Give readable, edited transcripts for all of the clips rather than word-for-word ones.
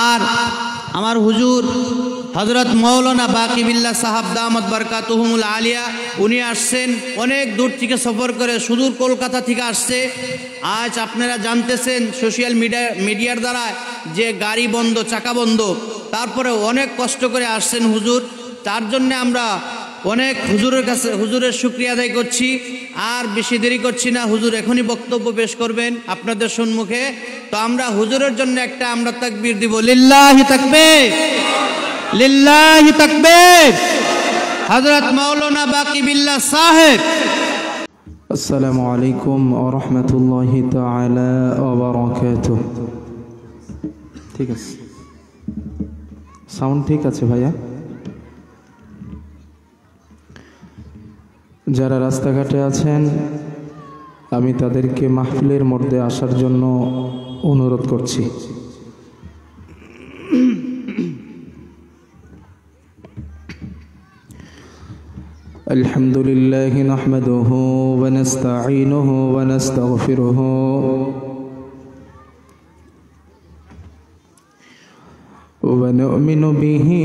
আর আমার হুজুর হযরত মৌলানা বাকিবিল্লাহ সাহাব দামাত বরকাতুহুমুল আলিয়া উনি আসছেন অনেক দূর থেকে সফর করে, সুদূর কলকাতা থেকে আসছে। আজ আপনারা জানতেছেন সোশ্যাল মিডিয়ার দ্বারা যে গাড়ি বন্ধ, চাকা বন্ধ, তারপরে অনেক কষ্ট করে আসছেন হুজুর। তার জন্য আমরা অনেক হুজুরের কাছে হুজুরের শুকরিয়া আদায় করছি। আর বেশি দেরি করছি না, হুজুর এখনই বক্তব্য পেশ করবেন আপনাদের সম্মুখে। তো আমরা হুজুরের জন্য একটা আমরা তাকবীর দিব, লিল্লাহি তাকবীর, লিল্লাহি তাকবীর। হযরত মাওলানা বাকিবিল্লাহ সাহেব। আসসালামু আলাইকুম ওয়া রাহমাতুল্লাহি তাআলা ওয়া বারাকাতুহু। ঠিক আছে, সাউন্ড ঠিক আছে ভাইয়া? যারা রাস্তাঘাটে আছেন আমি তাদেরকে মাহফিলের মধ্যে আসার জন্য অনুরোধ করছি। আলহামদুলিল্লাহ নাহমাদুহু ওয়া নাস্তাঈনুহু ওয়া নাস্তাগফিরুহু ওয়া নু'মিনু বিহি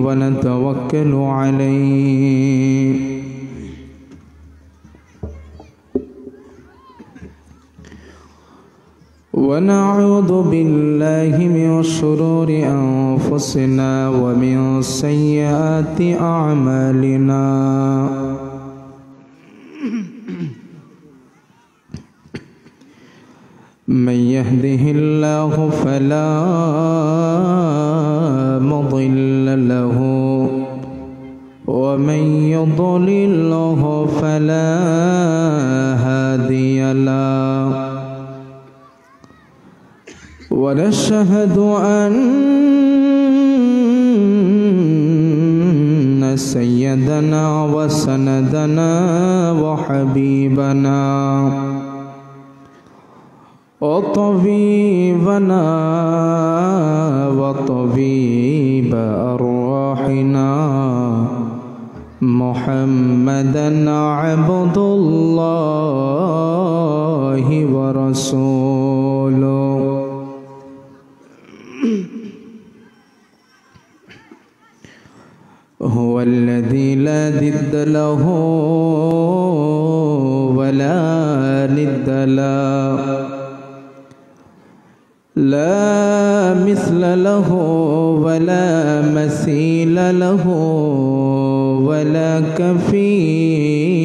ওয়া নাতাওয়াক্কালু আলাইহি ونعوذ بالله من شرور أنفسنا ومن سيئات أعمالنا من يهده الله فلا مضل له ومن يضلله فلا هادي له ونشهد أن سيدنا وسندنا وحبيبنا وطبيبنا وطبيب أرواحنا محمدا عبد الله ورسوله هو الذي لا ضد له ولا ند له لا مثل له ولا مثيل له ولا كفيل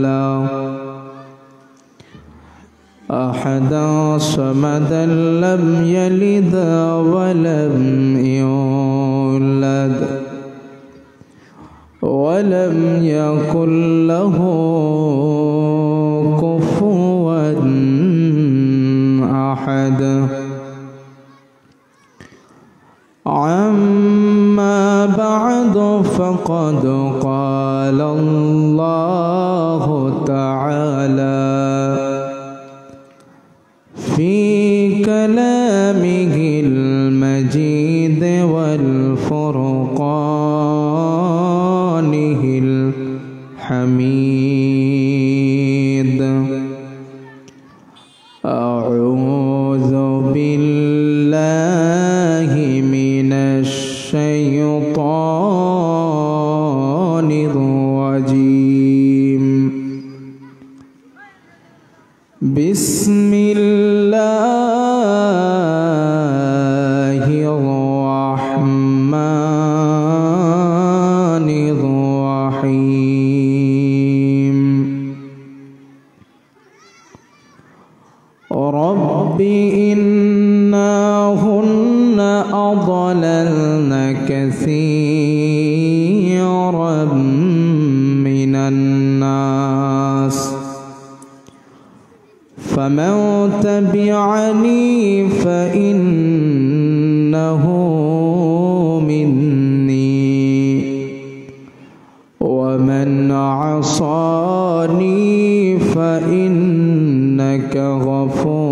له أحدا صمدا لم يلد ولم يولد ولم يكن له كفوا أحد أما بعد فقد قال الله تعالى في كلامه المجيد والفرقانه الحميد أعوذ بالله من الشيطان الرجيم بسم الله الرحمن الرحيم رب إنهن أضللن كثيرا من الناس فمن تبعني فإنه مني ومن عصاني فإنك غفور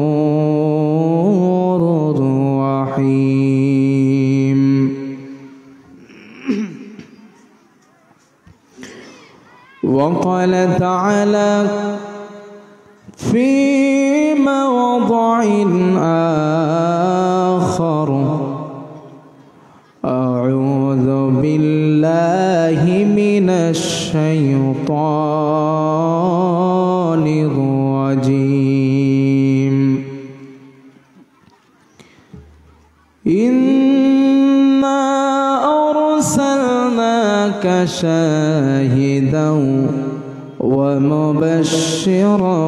رحيم وقال تعالى في موضع إنا أرسلناك شاهدا ومبشرا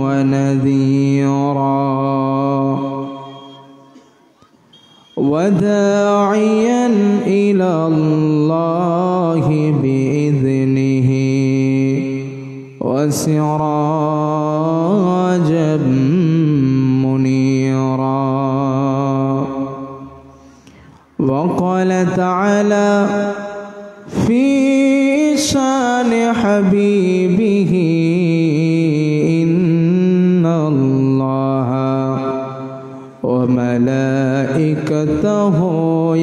ونذيرا وداعيا إلى الله بإذنه وسراجا منيرا. وقال تعالى في شان حبيبه إن الله وملائكته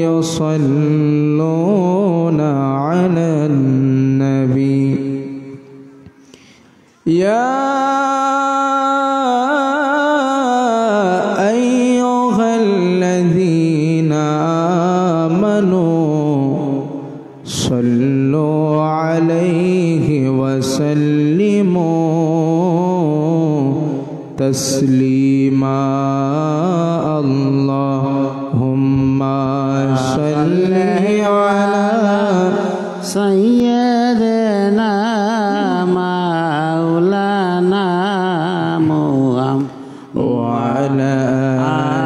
يصلون على النبي يا أيها الذين آمنوا صلوا عليه وسلموا تسليما. اللهم صل على سيدنا مولانا محمد وعلى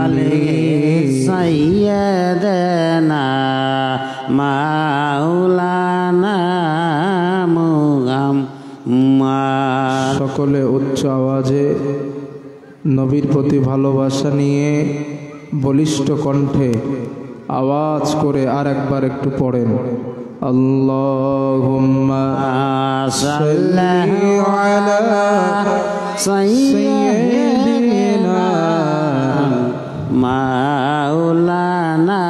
آله سيدنا مولانا محمد. সকলে উচ্চ আওয়াজে নবীর প্রতি ভালোবাসা নিয়ে বলিষ্ঠ কণ্ঠে আওয়াজ করে আর একবার একটু পড়েন, আল্লাহুম্মা সাল্লি আলা সাইয়্যিদিনা মাওলানা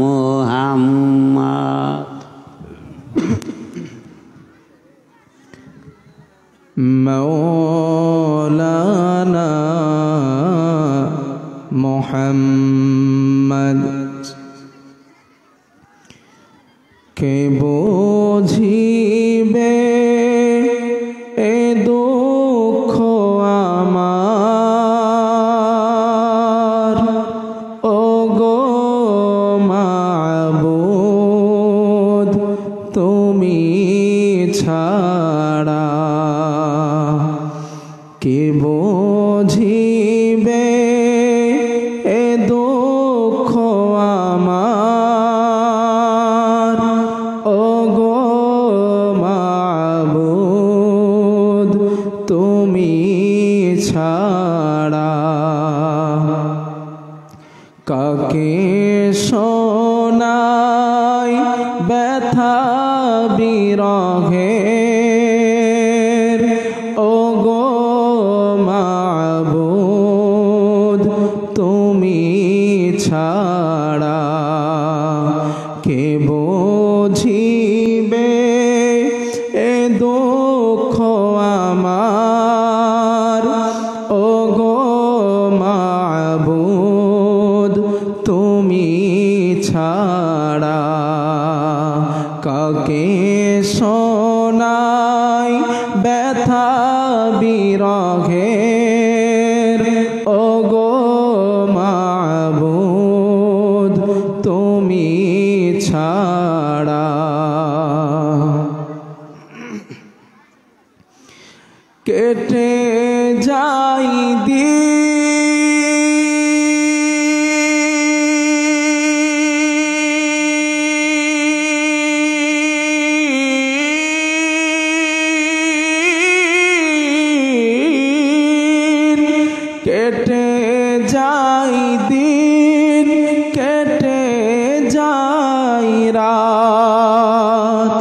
মুহাম্মদ। মাওলানা মুহাম্মদ কে বুঝিবে এ দুঃখ আমার, ও গো মাবুদ তুমি ছাড়া কে বুঝিবে এ দুঃখ আমার, ও গো মাবুদ তুমি ছাড়া কাকে শোনাই ব্যথা বিরহের, ও গো মাবুদ তুমি ছাড়া কে বুঝিবে এ দুঃখ আমার, ও গো মাবুদ তুমি ছাড়া কাকে শোনাই ব্যথা বিরহের, ও গো মাবুদ তুমি ছাড়া কেটে যাই কেটে যাই দিন, কেটে যাই রাত,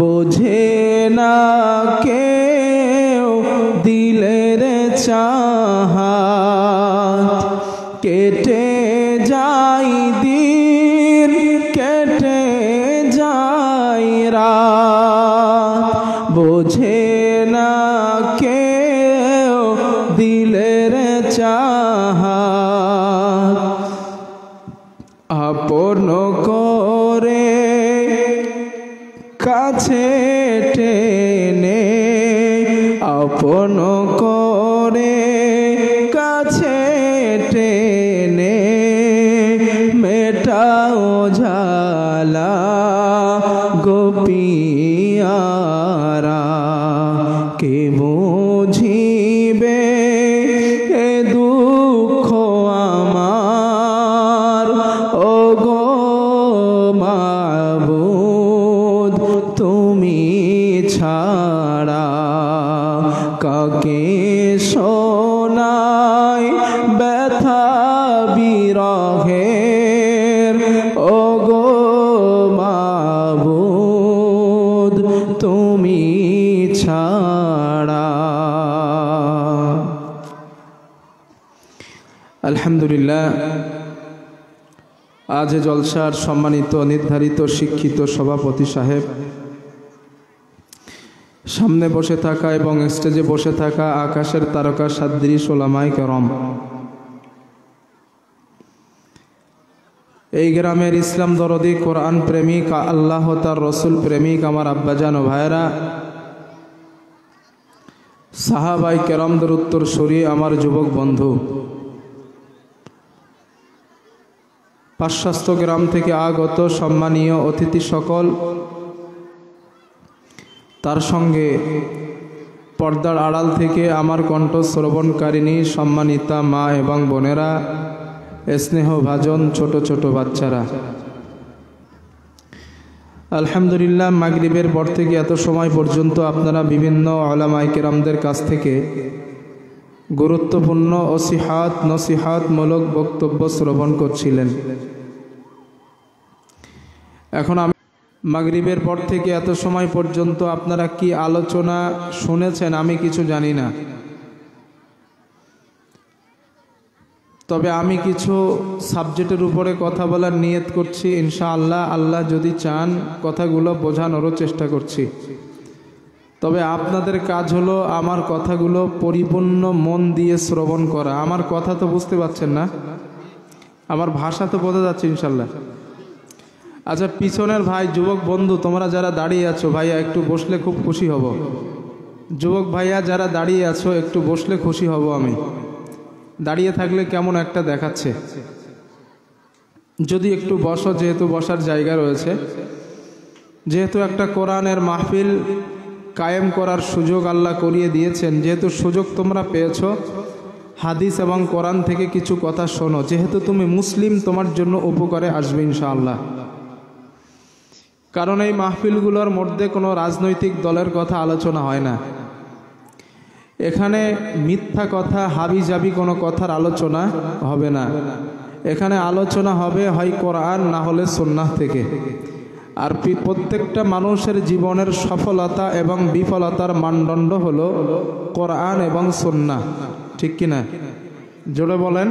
বোঝে না কেউ দিলের চাহাত, কেটে যাই দিন, কেটে যাই রাত, বোঝে না কেউ দিলের চাহাত, আপন করে কাছে টেনে, আপন করে কাছে টেনে আলহামদুলিল্লাহ, আজ জলসার সম্মানিত নির্ধারিত শিক্ষিত সভাপতি সাহেব, সামনে বসে থাকা এবং স্টেজে বসে থাকা আকাশের তারকা সাদৃশ ওলামায়ে কেরাম, এই গ্রামের ইসলাম দরদি কোরআন প্রেমিক আল্লাহ তার রসুল প্রেমিক আমার আব্বাজান ও ভাইরা, সাহাবায়ে কেরামদের উত্তরসূরি আমার যুবক বন্ধু, পার্শ্বস্থ গ্রাম থেকে আগত সম্মানীয় অতিথি সকল, তার সঙ্গে পর্দার আড়াল থেকে আমার কণ্ঠ শ্রবণকারিণী সম্মানিতা মা এবং বোনেরা, স্নেহভাজন ছোট ছোট বাচ্চারা, আলহামদুলিল্লাহ, মাগরিবের পর থেকে এত সময় পর্যন্ত আপনারা বিভিন্ন উলামায়ে কেরামদের কাছ থেকে গুরুত্বপূর্ণ নসিহাতমূলক বক্তব্য শ্রবণ করছিলেন। এখন আমি মাগরিবের পর থেকে এত সময় পর্যন্ত আপনারা কি আলোচনা শুনেছেন আমি কিছু জানি না, তবে আমি কিছু সাবজেক্টের উপরে কথা বলার নিয়ত করছি ইনশাআল্লাহ। আল্লাহ যদি চান কথাগুলো বোঝানোরও চেষ্টা করছি, তবে আপনাদের কাজ হলো আমার কথাগুলো পরিপূর্ণ মন দিয়ে শ্রবণ করা। আমার কথা তো বুঝতে পারছেন না? আমার ভাষা তো বোঝা যাচ্ছে ইনশাআল্লাহ? আচ্ছা, পিছনের ভাই যুবক বন্ধু তোমরা যারা দাঁড়িয়ে আছো, ভাইয়া একটু বসলে খুব খুশি হব। যুবক ভাইয়া যারা দাঁড়িয়ে আছো একটু বসলে খুশি হব আমি। দাঁড়িয়ে থাকলে কেমন একটা দেখাচ্ছে, যদি একটু বসো, যেহেতু বসার জায়গা রয়েছে, যেহেতু একটা কোরআনের মাহফিল কায়েম করার সুযোগ আল্লাহ করিয়ে দিয়েছেন, যেহেতু সুযোগ তোমরা পেয়েছো, হাদিস এবং কোরআন থেকে কিছু কথা শোনো। যেহেতু তুমি মুসলিম, তোমার জন্য উপকারে আসবে ইনশাআল্লাহ। কারণ এই মাহফিলগুলোর মধ্যে কোনো রাজনৈতিক দলের কথা আলোচনা হয় না। এখানে মিথ্যা কথা হাবিজাবি কোনো কথার আলোচনা হবে না। এখানে আলোচনা হবে হয় কোরআন না হলে সুন্নাহ থেকে। আর প্রত্যেকটা মানুষের জীবনের সফলতা এবং বিফলতার মানদণ্ড হলো কোরআন এবং সুন্নাহ, ঠিক কিনা? জোরে বলেন।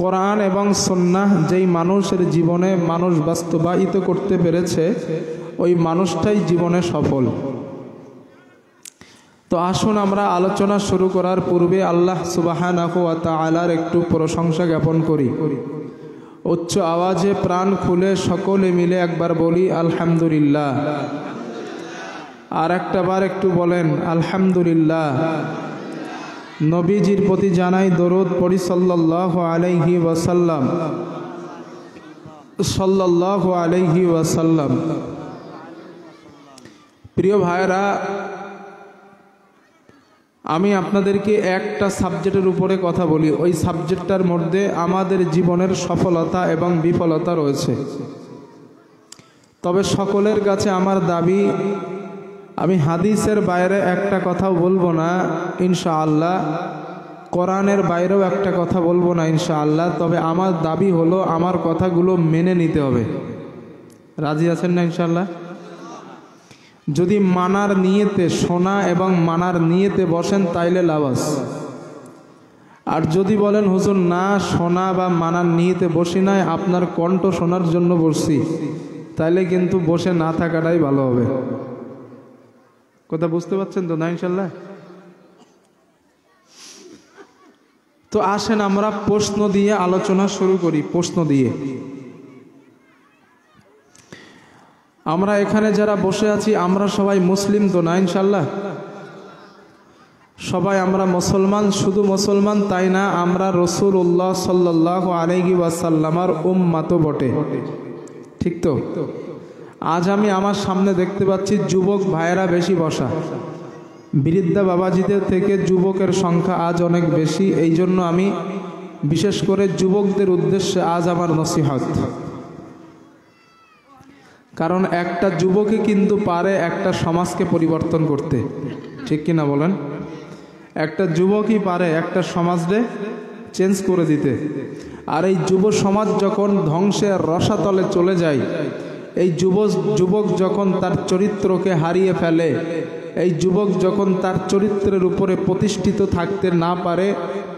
কোরআন এবং সুন্নাহ যেই মানুষের জীবনে মানুষ বাস্তবায়িত করতে পেরেছে, ওই মানুষটাই জীবনে সফল। তো আসুন আমরা আলোচনা শুরু করার পূর্বে আল্লাহ সুবহানাহু ওয়া তাআলার একটু প্রশংসা জ্ঞাপন করি। উচ্চ আওয়াজে প্রাণ খুলে সকলে মিলে একবার বলি আলহামদুলিল্লাহ। আর একটা বার একটু বলেন আলহামদুলিল্লাহ। নবীজির প্রতি জানাই দরুদ পড়ি সাল্লাল্লাহু আলাইহি ওয়াসাল্লাম, সাল্লাল্লাহু আলাইহি ওয়াসাল্লাম। প্রিয় ভাইরা, আমি আপনাদেরকে একটা সাবজেক্টের উপরে কথা বলি। ওই সাবজেক্টটার মধ্যে আমাদের জীবনের সফলতা এবং বিফলতা রয়েছে। তবে সকলের কাছে আমার দাবি, আমি হাদিসের বাইরে একটা কথাও বলবো না ইনশাআল্লাহ, কোরআনের বাইরেও একটা কথা বলবো না ইনশাআল্লাহ। তবে আমার দাবি হলো আমার কথাগুলো মেনে নিতে হবে। রাজি আছেন না ইনশাআল্লাহ? যদি মানার নিয়তে, শোনা এবং মানার নিয়তে বসেন তাইলে লাভাস। আর যদি বলেন হুজুর না, শোনা বা মানার নিয়তে বসি নাই, আপনার কণ্ঠ শোনার জন্য বসছি, তাইলে কিন্তু বসে না থাকাটাই ভালো হবে। কথা বুঝতে পারছেন তো না ইনশাআল্লাহ? তো আসেন আমরা প্রশ্ন দিয়ে আলোচনা শুরু করি। প্রশ্ন দিয়ে আমরা এখানে যারা বসে আছি আমরা সবাই মুসলিম তো না ইনশাআল্লাহ? সবাই আমরা মুসলমান। শুধু মুসলমান তাই না, আমরা রাসূলুল্লাহ সাল্লাল্লাহু আলাইহি ওয়াসাল্লামের উম্মতও বটে, ঠিক তো? আজ আমি আমার সামনে দেখতে পাচ্ছি যুবক ভাইয়েরা বেশি বসা। বৃদ্ধা বাবাজিদের থেকে যুবকের সংখ্যা আজ অনেক বেশি। এই জন্য আমি বিশেষ করে যুবকদের উদ্দেশ্যে আজ আমার নসিহত। কারণ একটা যুবকই কিন্তু পারে একটা সমাজকে পরিবর্তন করতে, ঠিক কিনা বলেন? একটা যুবকই পারে একটা সমাজকে চেঞ্জ করে দিতে। আর এই যুব সমাজ যখন ধ্বংসের রসাতলে চলে যায়, এই যুবক যখন তার চরিত্রকে হারিয়ে ফেলে, এই যুবক যখন তার চরিত্রের উপরে প্রতিষ্ঠিত থাকতে না পারে,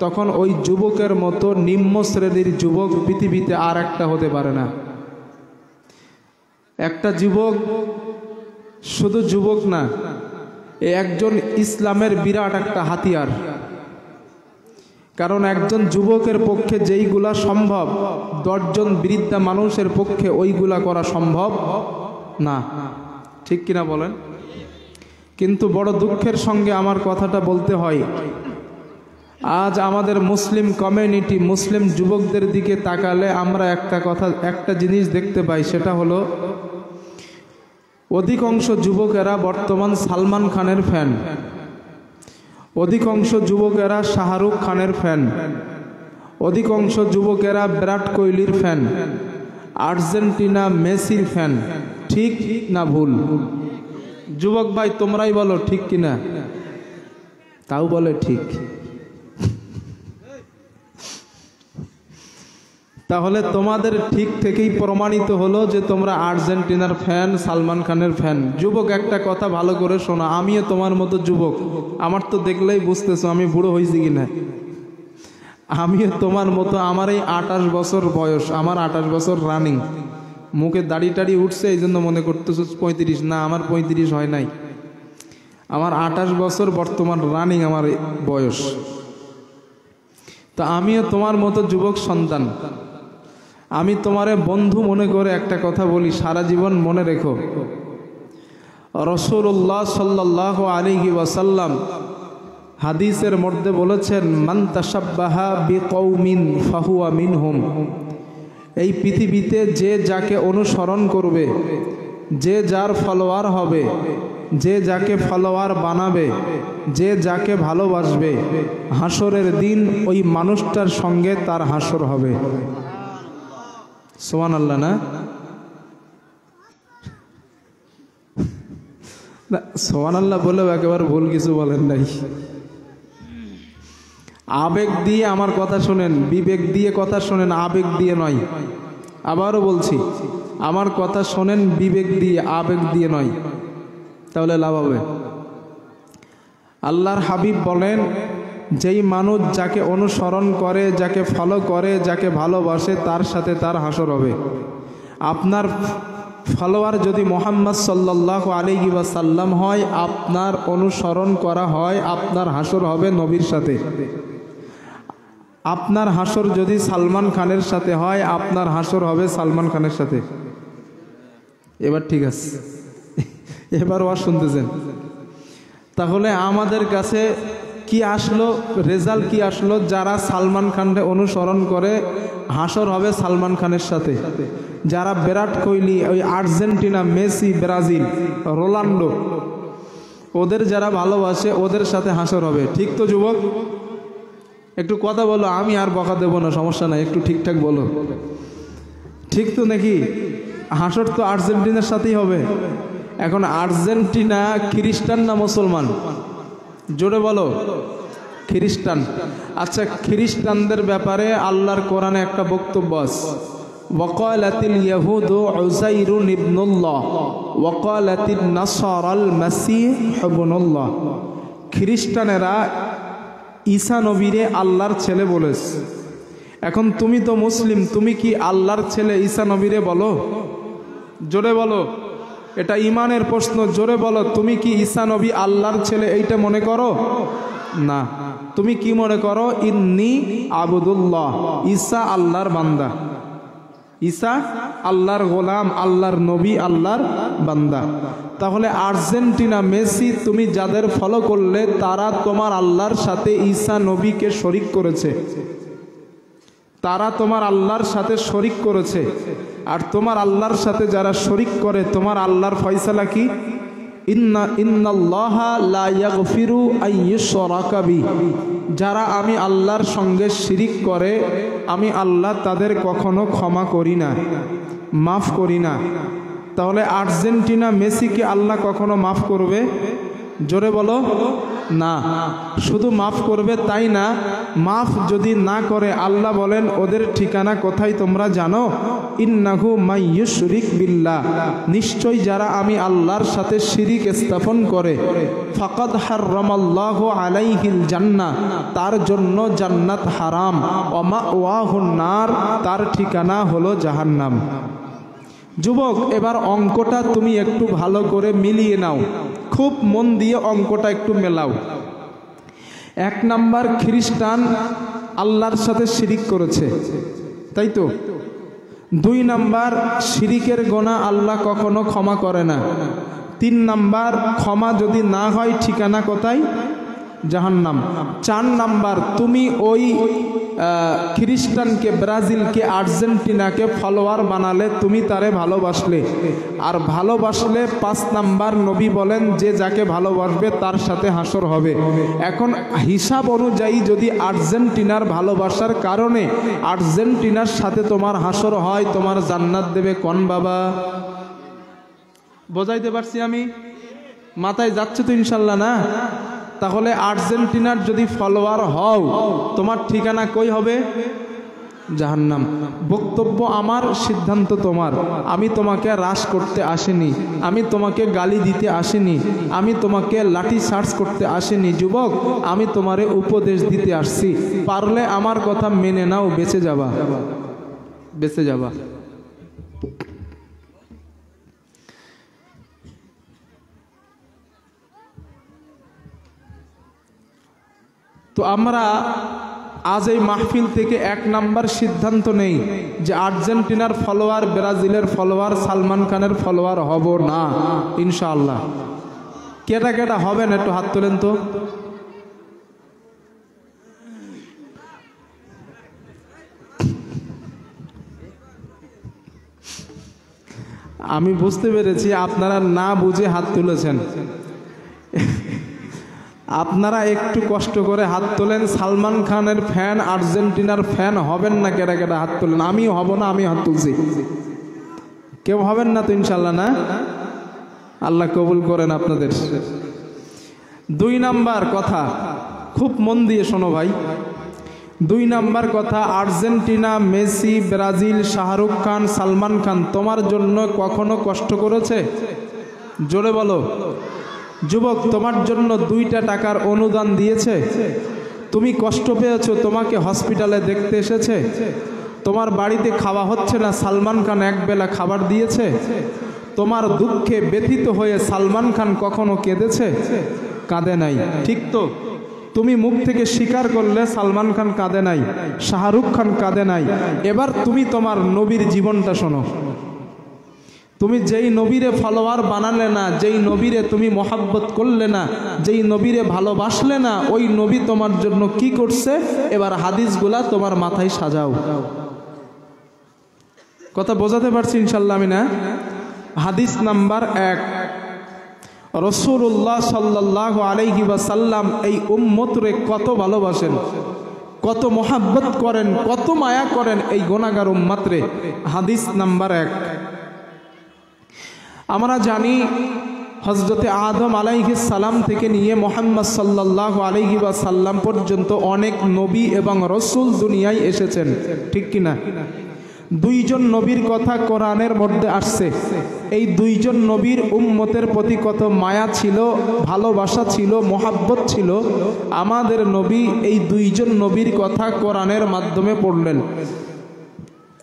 তখন ওই যুবকের মতো নিম্ন শ্রেণীর যুবক পৃথিবীতে আর একটা হতে পারে না। একটা যুবক শুধু যুবক না, এ একজন ইসলামের বিরাট একটা হাতিয়ার। কারণ একজন যুবকের পক্ষে যেইগুলা সম্ভব 10 জন বৃদ্ধা মানুষের পক্ষে ওইগুলা করা সম্ভব না, ঠিক কিনা বলেন? কিন্তু বড় দুঃখের সঙ্গে আমার কথাটা বলতে হয়, আজ আমাদের মুসলিম কমিউনিটি, মুসলিম যুবকদের দিকে তাকালে আমরা একটা জিনিস দেখতে পাই, সেটা হলো অধিকাংশ যুবকেরা বর্তমান সালমান খানের ফ্যান, অধিকাংশ যুবকেরা শাহরুখ খানের ফ্যান, অধিকাংশ যুবকেরা বিরাট কোহলির ফ্যান, আর্জেন্টিনা মেসির ফ্যান। ঠিক না ভুল? যুবক ভাই তোমরাই বলো ঠিক কিনা? তাও বলে ঠিক। তাহলে তোমাদের ঠিক থেকেই প্রমাণিত হলো যে তোমরা আর্জেন্টিনার ফ্যান, সালমান খানের ফ্যান। যুবক একটা কথা ভালো করে শোনো, আমিও তোমার মতো যুবক, আমার তো দেখলেই বুঝতেছো আমি বুড়ো হয়েছি কিনা। আমিও তোমার মতো, আমার এই 28 বছর বয়স, আমার 28 বছর রানিং। মুখে দাড়ি টাড়ি উঠছে এই জন্য মনে করতেছো 35, না আমার 35 হয় নাই, আমার 28 বছর বর্তমান রানিং আমার বয়স। তা আমিও তোমার মতো যুবক সন্তান। আমি তোমারে বন্ধু মনে করে একটা কথা বলি, সারা জীবন মনে রেখো, রাসূলুল্লাহ সাল্লাল্লাহু আলাইহি ওয়াসাল্লাম হাদিসের মধ্যে বলেছেন, মান তাশাব্বাহা বিকৌমিন ফাহুয়া মিনহুম। এই পৃথিবীতে যে যাকে অনুসরণ করবে, যে যার ফলোয়ার হবে, যে যাকে ফলোয়ার বানাবে, যে যাকে ভালোবাসবে, হাসরের দিন ওই মানুষটার সঙ্গে তার হাসর হবে। সুবহানাল্লাহ। না সুবহানাল্লাহ বলেও একেবারে ভুল কিছু বলেন নাই। আবেগ দিয়ে আমার কথা শোনেন, বিবেক দিয়ে কথা শোনেন, আবেগ দিয়ে নয়। আবারও বলছি, আমার কথা শোনেন বিবেক দিয়ে, আবেগ দিয়ে নয়, তাহলে লাভ হবে। আল্লাহর হাবিব বলেন, যেই মানুষ যাকে অনুসরণ করে, যাকে ফলো করে, যাকে ভালোবাসে, তার সাথে তার হাসর হবে। আপনার ফলোয়ার যদি মুহাম্মদ সাল্লাল্লাহু আলাইহি ওয়াসাল্লাম হয়, আপনার অনুসরণ করা হয়, আপনার হাসর হবে নবীর সাথে। আপনার হাসর যদি সালমান খানের সাথে হয়, আপনার হাসর হবে সালমান খানের সাথে। এবার ঠিক আছে, এবার ওয়াজ শুনতেছেন। তাহলে আমাদের কাছে কি আসলো, রেজাল্ট কি আসলো? যারা সালমান খানকে অনুসরণ করে হাসর হবে সালমান খানের সাথে। যারা বিরাট কোহলি, ওই আর্জেন্টিনা, মেসি, ব্রাজিল, রোনাল্ডো, ওদের যারা ভালোবাসে ওদের সাথে হাসর হবে। ঠিক তো যুবক? একটু কথা বলো, আমি আর বকা দেবো না, সমস্যা নাই, একটু ঠিকঠাক বলো। ঠিক তো নাকি? হাসর তো আর্জেন্টিনার সাথেই হবে। এখন আর্জেন্টিনা খ্রিস্টান না মুসলমান? জোরে বলো। খ্রিস্টান। আচ্ছা, খ্রিস্টানদের ব্যাপারে আল্লাহর কোরআনে একটা বক্তব্য আছে, ওয়াকালাতিল ইয়াহুদু উযাইরুন ইবনুল্লাহ ওয়াকালাতিন নাসারাল মাসীহ ইবনুল্লাহ। খ্রিস্টানেরা ঈসা নবীরে আল্লাহর ছেলে বলেছে। এখন তুমি তো মুসলিম, তুমি কি আল্লাহর ছেলে ঈসা নবীরে বলো? জোরে বলো, এটা ইমানের প্রশ্ন। জোরে বলো, তুমি কি ঈসা নবী আল্লাহর ছেলে এইটা মনে করো? না। তুমি কি মনে করো? ইন্নী আবুদুল্লাহ, ঈসা আল্লাহর বান্দা, ঈসা আল্লাহর গোলাম, আল্লাহর নবী, আল্লাহর বান্দা। তাহলে আর্জেন্টিনা, মেসি, তুমি যাদের ফলো করলে তারা তোমার আল্লাহর সাথে ঈসা নবীকে শরীক করেছে, তারা তোমার আল্লাহর সাথে শরীক করেছে। আর তোমার আল্লাহর সাথে যারা শরীক করে, তোমার আল্লাহর ফয়সালা কি? ইন্নাল্লাহা লা ইয়াগফিরু আইয়ুশরাকা বিহি। যারা আমি আল্লাহর সঙ্গে শিরিক করে, আমি আল্লাহ তাদের কখনো ক্ষমা করি না, মাফ করি না। তাহলে আর্জেন্টিনা, মেসিকে আল্লাহ কখনো মাফ করবে? জোরে বলো, না, শুধু মাফ করবে তাই না, মাফ যদি না করে আল্লাহ বলেন ওদের ঠিকানা কোথায় তোমরা জানো? ইন্নাহু মাইয়ুশরিক বিল্লাহ, নিশ্চয় যারা আমি আল্লাহর সাথে শিরিক স্থাপন করে, ফাকাদ হাররামাল্লাহু আলাইহিল জান্নাহ, তার জন্য জান্নাত হারাম, ওয়া মাওয়াহুন নার, তার ঠিকানা হলো জাহান্নাম। যুবক, এবার অঙ্কটা তুমি একটু ভালো করে মিলিয়ে নাও, খুব মন দিয়ে অঙ্কটা একটু মেলাও। 1 নাম্বার, খ্রিস্টান আল্লাহর সাথে শিরিক করেছে, তাই তো? 2 নাম্বার, শিরিকের গোনা আল্লাহ কখনো ক্ষমা করে না। 3 নাম্বার, ক্ষমা যদি না হয় ঠিকানা কোথায়? জাহান্নাম। 4 নাম্বার, তুমি ওই খ্রিস্টানকে, ব্রাজিলকে, আর্জেন্টিনাকে ফলোয়ার বানালে, তুমি তারে ভালোবাসলে, আর ভালোবাসলে 5 নাম্বার নবী বলেন যে যাকে ভালোবাসবে তার সাথে হাসর হবে। এখন হিসাব অনুযায়ী যদি আর্জেন্টিনার ভালোবাসার কারণে আর্জেন্টিনার সাথে তোমার হাসর হয়, তোমার জান্নাত দেবে কোন বাবা? বোঝাইতে পারছি আমি? মাথায় যাচ্ছে তো ইনশাল্লাহ না? তাহলে আর্জেন্টিনার যদি ফলোয়ার হও, তোমার ঠিকানা কই হবে? জাহান্নাম। বক্তব্য আমার, সিদ্ধান্ত তোমার। আমি তোমাকে হ্রাস করতে আসিনি, আমি তোমাকে গালি দিতে আসিনি, আমি তোমাকে লাঠি চার্জ করতে আসিনি। যুবক, আমি তোমারে উপদেশ দিতে আসছি, পারলে আমার কথা মেনে নাও, বেঁচে যাবা, বেঁচে যাবা। তো আমরা আজ এই মাহফিল থেকে 1 নাম্বার সিদ্ধান্ত নেই যে আর্জেন্টিনার ফলোয়ার, ব্রাজিলের ফলোয়ার, সালমান খানের ফলোয়ার হব না ইনশাআল্লাহ। কেটা কেটা হবেন একটু হাত তোলেন তো। আমি বুঝতে পেরেছি আপনারা না বুঝে হাত তুলেছেন। আপনারা একটু কষ্ট করে হাত তোলেন। সালমান খানের ফ্যান, আর্জেন্টিনার ফ্যান হবেন না? কেটা কেটা হাত তোলেন। আমি হব না, আমি হাত তুলছি। কেউ হবেন না তো ইনশাল্লাহ? না, আল্লাহ কবুল করেন আপনাদের। 2 নাম্বার কথা, খুব মন দিয়ে শোনো ভাই। 2 নাম্বার কথা, Argentina, Messi, Brazil, Shahrukh Khan, Salman Khan তোমার জন্য কখনো কষ্ট করেছে? জোরে বলো। যুবক, তোমার জন্য 2টা টাকার অনুদান দিয়েছে? তুমি কষ্ট পেয়েছো, তোমাকে হসপিটালে দেখতে এসেছে? তোমার বাড়িতে খাওয়া হচ্ছে না, সালমান খান একবেলা খাবার দিয়েছে? তোমার দুঃখে ব্যথিত হয়ে সালমান খান কখনো কেঁদেছে? কাঁদে নাই, ঠিক তো? তুমি মুখ থেকে স্বীকার করলে সালমান খান কাঁদে নাই, শাহরুখ খান কাঁদে নাই। এবার তুমি তোমার নবীর জীবনটা শোনো। তুমি যেই নবীরে ফলোয়ার বানালে না, যেই নবীরে তুমি মহাব্বত করলে না, যেই নবীরে ভালোবাসলে না, ওই নবী তোমার জন্য কি করছে? এবার হাদিসগুলা তোমার মাথায় সাজাও। কথা বোঝাতে পারছি ইনশাল্লাহ আমি? না? হাদিস নাম্বার 1, রাসূলুল্লাহ সাল্লাল্লাহু আলাইহি ওয়াসাল্লাম এই উম্মতরে কত ভালোবাসেন, কত মহাব্বত করেন, কত মায়া করেন এই গুনাহগার উম্মতরে। হাদিস নাম্বার 1, আমরা জানি হযরতে আদম আলাইহিস সালাম থেকে নিয়ে মুহাম্মদ সাল্লাল্লাহু আলাইহি ওয়াসাল্লাম পর্যন্ত অনেক নবী এবং রাসূল দুনিয়ায় এসেছেন, ঠিক কি না? 2 জন নবীর কথা কোরআনের মধ্যে আসছে। এই 2 জন নবীর উম্মতের প্রতি কত মায়া ছিল, ভালোবাসা ছিল, মহাব্বত ছিল। আমাদের নবী এই 2 জন নবীর কথা কোরআনের মাধ্যমে পড়লেন।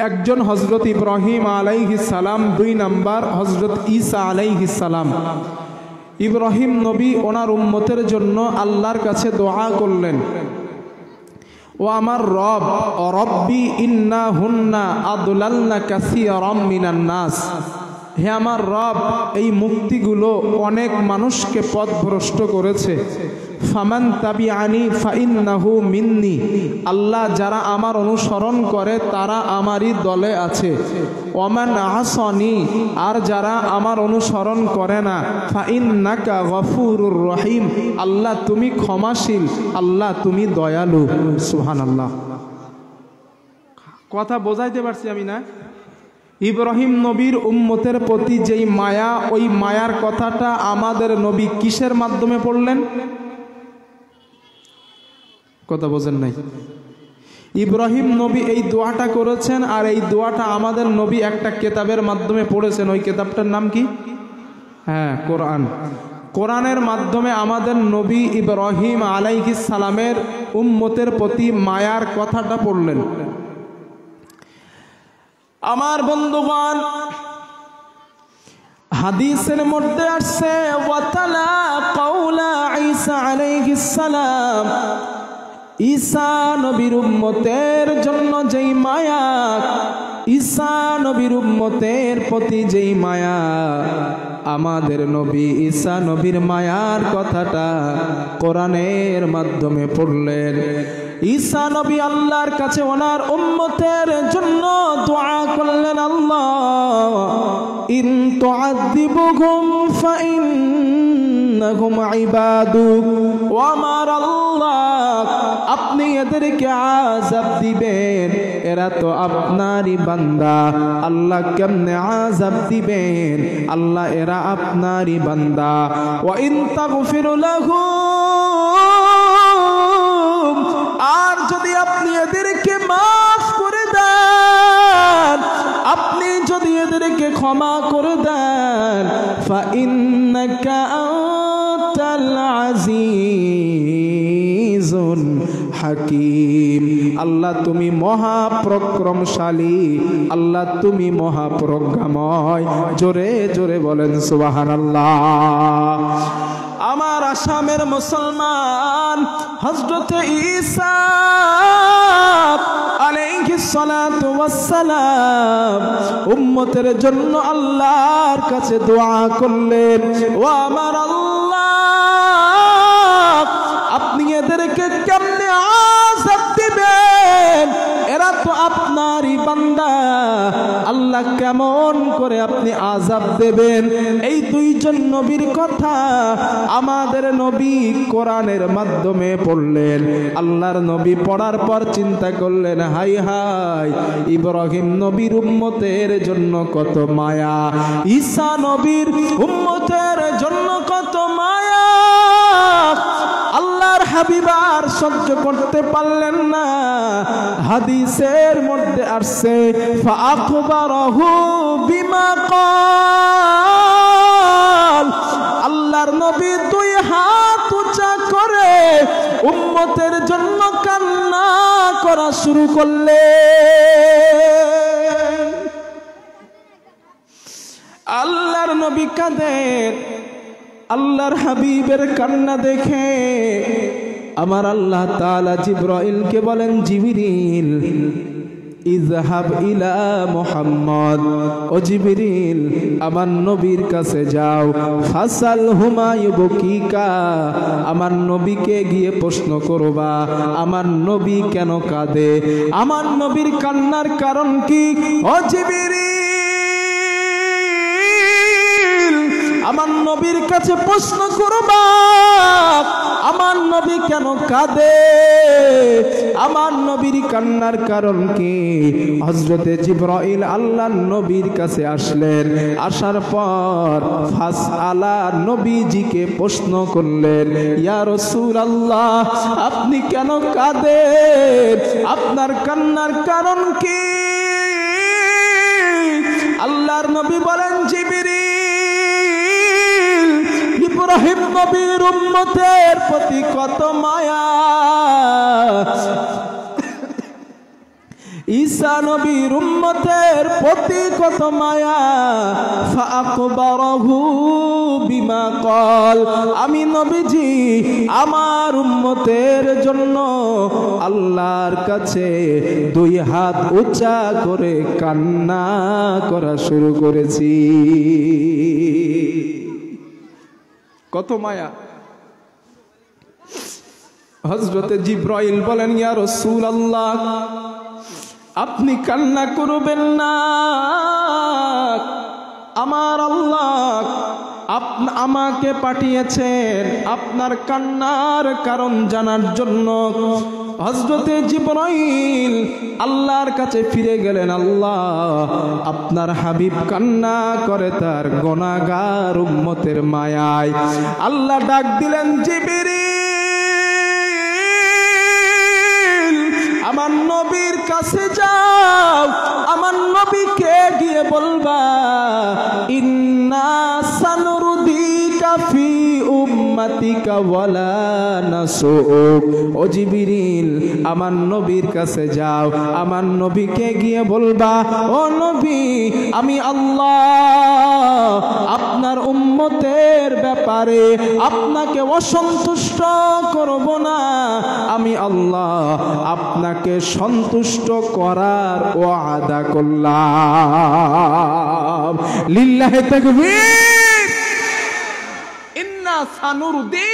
একজন হযরত ইব্রাহিম আলাইহিস সালাম, 2 নাম্বার হযরত ঈসা আলাইহিস সালাম। ইব্রাহিম নবী ওনার উম্মতের জন্য আল্লাহর কাছে দোয়া করলেন, ও আমার রব, রব্বি ইন্নাহুন্না আদলালনা কাসীরাম মিনান নাস, হে আমার রব, এই মুক্তিগুলো অনেক মানুষকে পথভ্রষ্ট করেছে। ফামান তাবিআনি ফাইন্নাহু মিন্নি, আল্লাহ যারা আমার অনুসরণ করে তারা আমারই দলে আছে। ওমান আসানি, আর যারা আমার অনুসরণ করে না, ফাইন্নাকা গফুরুর রহিম, আল্লাহ তুমি ক্ষমাশীল, আল্লাহ তুমি দয়ালু। সুবহানাল্লাহ। কথা বোঝাইতে পারছি আমি? না? ইব্রাহিম নবীর উম্মতের প্রতি যেই মায়া, ওই মায়ার কথাটা আমাদের নবী কিসের মাধ্যমে পড়লেন? কথা বোঝেন নাই? ইব্রাহিম নবী এই দোয়াটা করেছেন, আর এই দোয়াটা আমাদের নবী একটা কেতাবের মাধ্যমে পড়েছেন। ওই কেতাবটার নাম কি? হ্যাঁ, কোরআন। কোরআনের মাধ্যমে আমাদের নবী ইব্রাহিম আলাইহিস সালামের উম্মতের প্রতি মায়ার কথাটা পড়লেন। আমার বন্ধুগণ, হাদিসের মধ্যে আসছে ওয়াতালা কাউলা ঈসা আলাইহিস সালাম, ঈসা নবীর উম্মতের জন্য যেই মায়া, ঈসা নবীর উম্মতের প্রতি যেই মায়া, আমাদের নবী ঈসা নবীর মায়ার কথাটা কোরআনের মাধ্যমে পড়লেন। ঈসা নবী আল্লাহর কাছে ওনার উম্মতের জন্য দোয়া করলেন, আল্লাহ ইন তুআযিবুহুম ফাইন্নাহুম ইবাদুক, ও আমার আল্লাহ আপনি এদেরকে আযাব দিবেন, এরা তো আপনারই বান্দা। আল্লাহ কেমনে আযাব দিবেন? আল্লাহ এরা আপনারই বান্দা। ওয়া ইন তাগফির লাহুম, আর যদি আপনি এদেরকে মাফ করে দেন, আপনি যদি এদেরকে ক্ষমা করে দেন, ফাইন্নাকা আনতাল আজিজুল হাকিম, আল্লাহ তুমি মহাপরাক্রমশালী, আল্লাহ তুমি মহাপ্রজ্ঞাময়। জোরে জোরে বলেন সুবহানাল্লাহ। আমার আসামের মুসলমান, হযরত ঈসা আলাইহিস সালাতু ওয়াস সালাম উম্মতের জন্য আল্লাহর কাছে দোয়া করলেন, ও আমার আল্লাহ আপনি এদেরকে কেমনে আযাব দিবেন? এরা তো আপনারই বান্দা, আল্লাহ কেমন করে আপনি আযাব দেবেন? এই দুইজন নবীর কথা আমাদের নবী কোরআনের মাধ্যমে পড়লেন। আল্লাহর নবী পড়ার পর চিন্তা করলেন, হাই হাই, ইব্রাহিম নবীর উম্মতের জন্য কত মায়া, ঈসা নবীর উম্মতের জন্য কত মায়া। আল্লাহর হাবিব আর সহ্য করতে পারলেন না। হাদিসের মধ্যে আসছে ফাআখবারাহু বিমা ক্বাল, আল্লাহর নবী দুই হাত উঁচা করে উম্মতের জন্য কান্না করা শুরু করলেন। আল্লাহর নবী কাঁদেন। আল্লাহর হাবিবের কান্না দেখে আমার আল্লাহ তাআলা জিবরাইলকে বলেন, জিবরিল ইযহাব ইলা মুহাম্মদ, ও জিবরিল আমার নবীর কাছে যাও, ফাসাল হুমা ইউবকিকা, আমার নবীকে গিয়ে প্রশ্ন করবা আমার নবী কেন কাঁদে, আমার নবীর কান্নার কারণ কি। ও জিবরিল আমার নবীর কাছে প্রশ্ন করবা আমার নবী কেন কাঁদে, আমার নবীর কান্নার কারণ কি। হযরতে জিবরাইল আল্লাহর নবীর কাছে আসলেন। আসার পর ফাসআলা নবীজিকে প্রশ্ন করলেন, ইয়া রাসূলুল্লাহ আপনি কেন কাঁদেন, আপনার কান্নার কারণ কি। আল্লাহর নবী বলেন, জিবরিল ইব্রাহিম নবীর উম্মতের প্রতি কত মায়া, ঈসা নবীর উম্মতের প্রতি কত মায়া। ফাআকবারাহু বিমা ক্বাল, আমি নবীজি আমার উম্মতের জন্য আল্লাহর কাছে দুই হাত উঁচা করে কান্না করা শুরু করেছি। কত মায়া। হযরতে জিবরাইল বলেন, ইয়া রাসূলুল্লাহ আপনি কান্না করবেন না, আমার আল্লাহ আমাকে পাঠিয়েছেন আপনার কান্নার কারণ জানার জন্য। হযরতে জিবরাইল আল্লাহর কাছে ফিরে গেলেন, আল্লাহ আপনার হাবিব কান্না করে তার গুনাহগার উম্মতের মায়ায়। আল্লাহ ডাক দিলেন, জিবরিল নবীর কাছে যাও, আমার নবীকে গিয়ে বলবা ইন্না সানুরদিকা ফি উম্মাতিকা ওয়ালা নাসুক। ও জিবরিল, আমার নবীর কাছে যাও, আমার নবীকে গিয়ে বলবা ও নবী, আমি আল্লাহ আপনার উম্মতের ব্যাপারে আপনাকে অসন্তুষ্ট করব না, আমি আল্লাহ আপনাকে সন্তুষ্ট করার ওয়াদা করলাম। লিল্লাহি তাকবীর। ইন্না সানুরদি,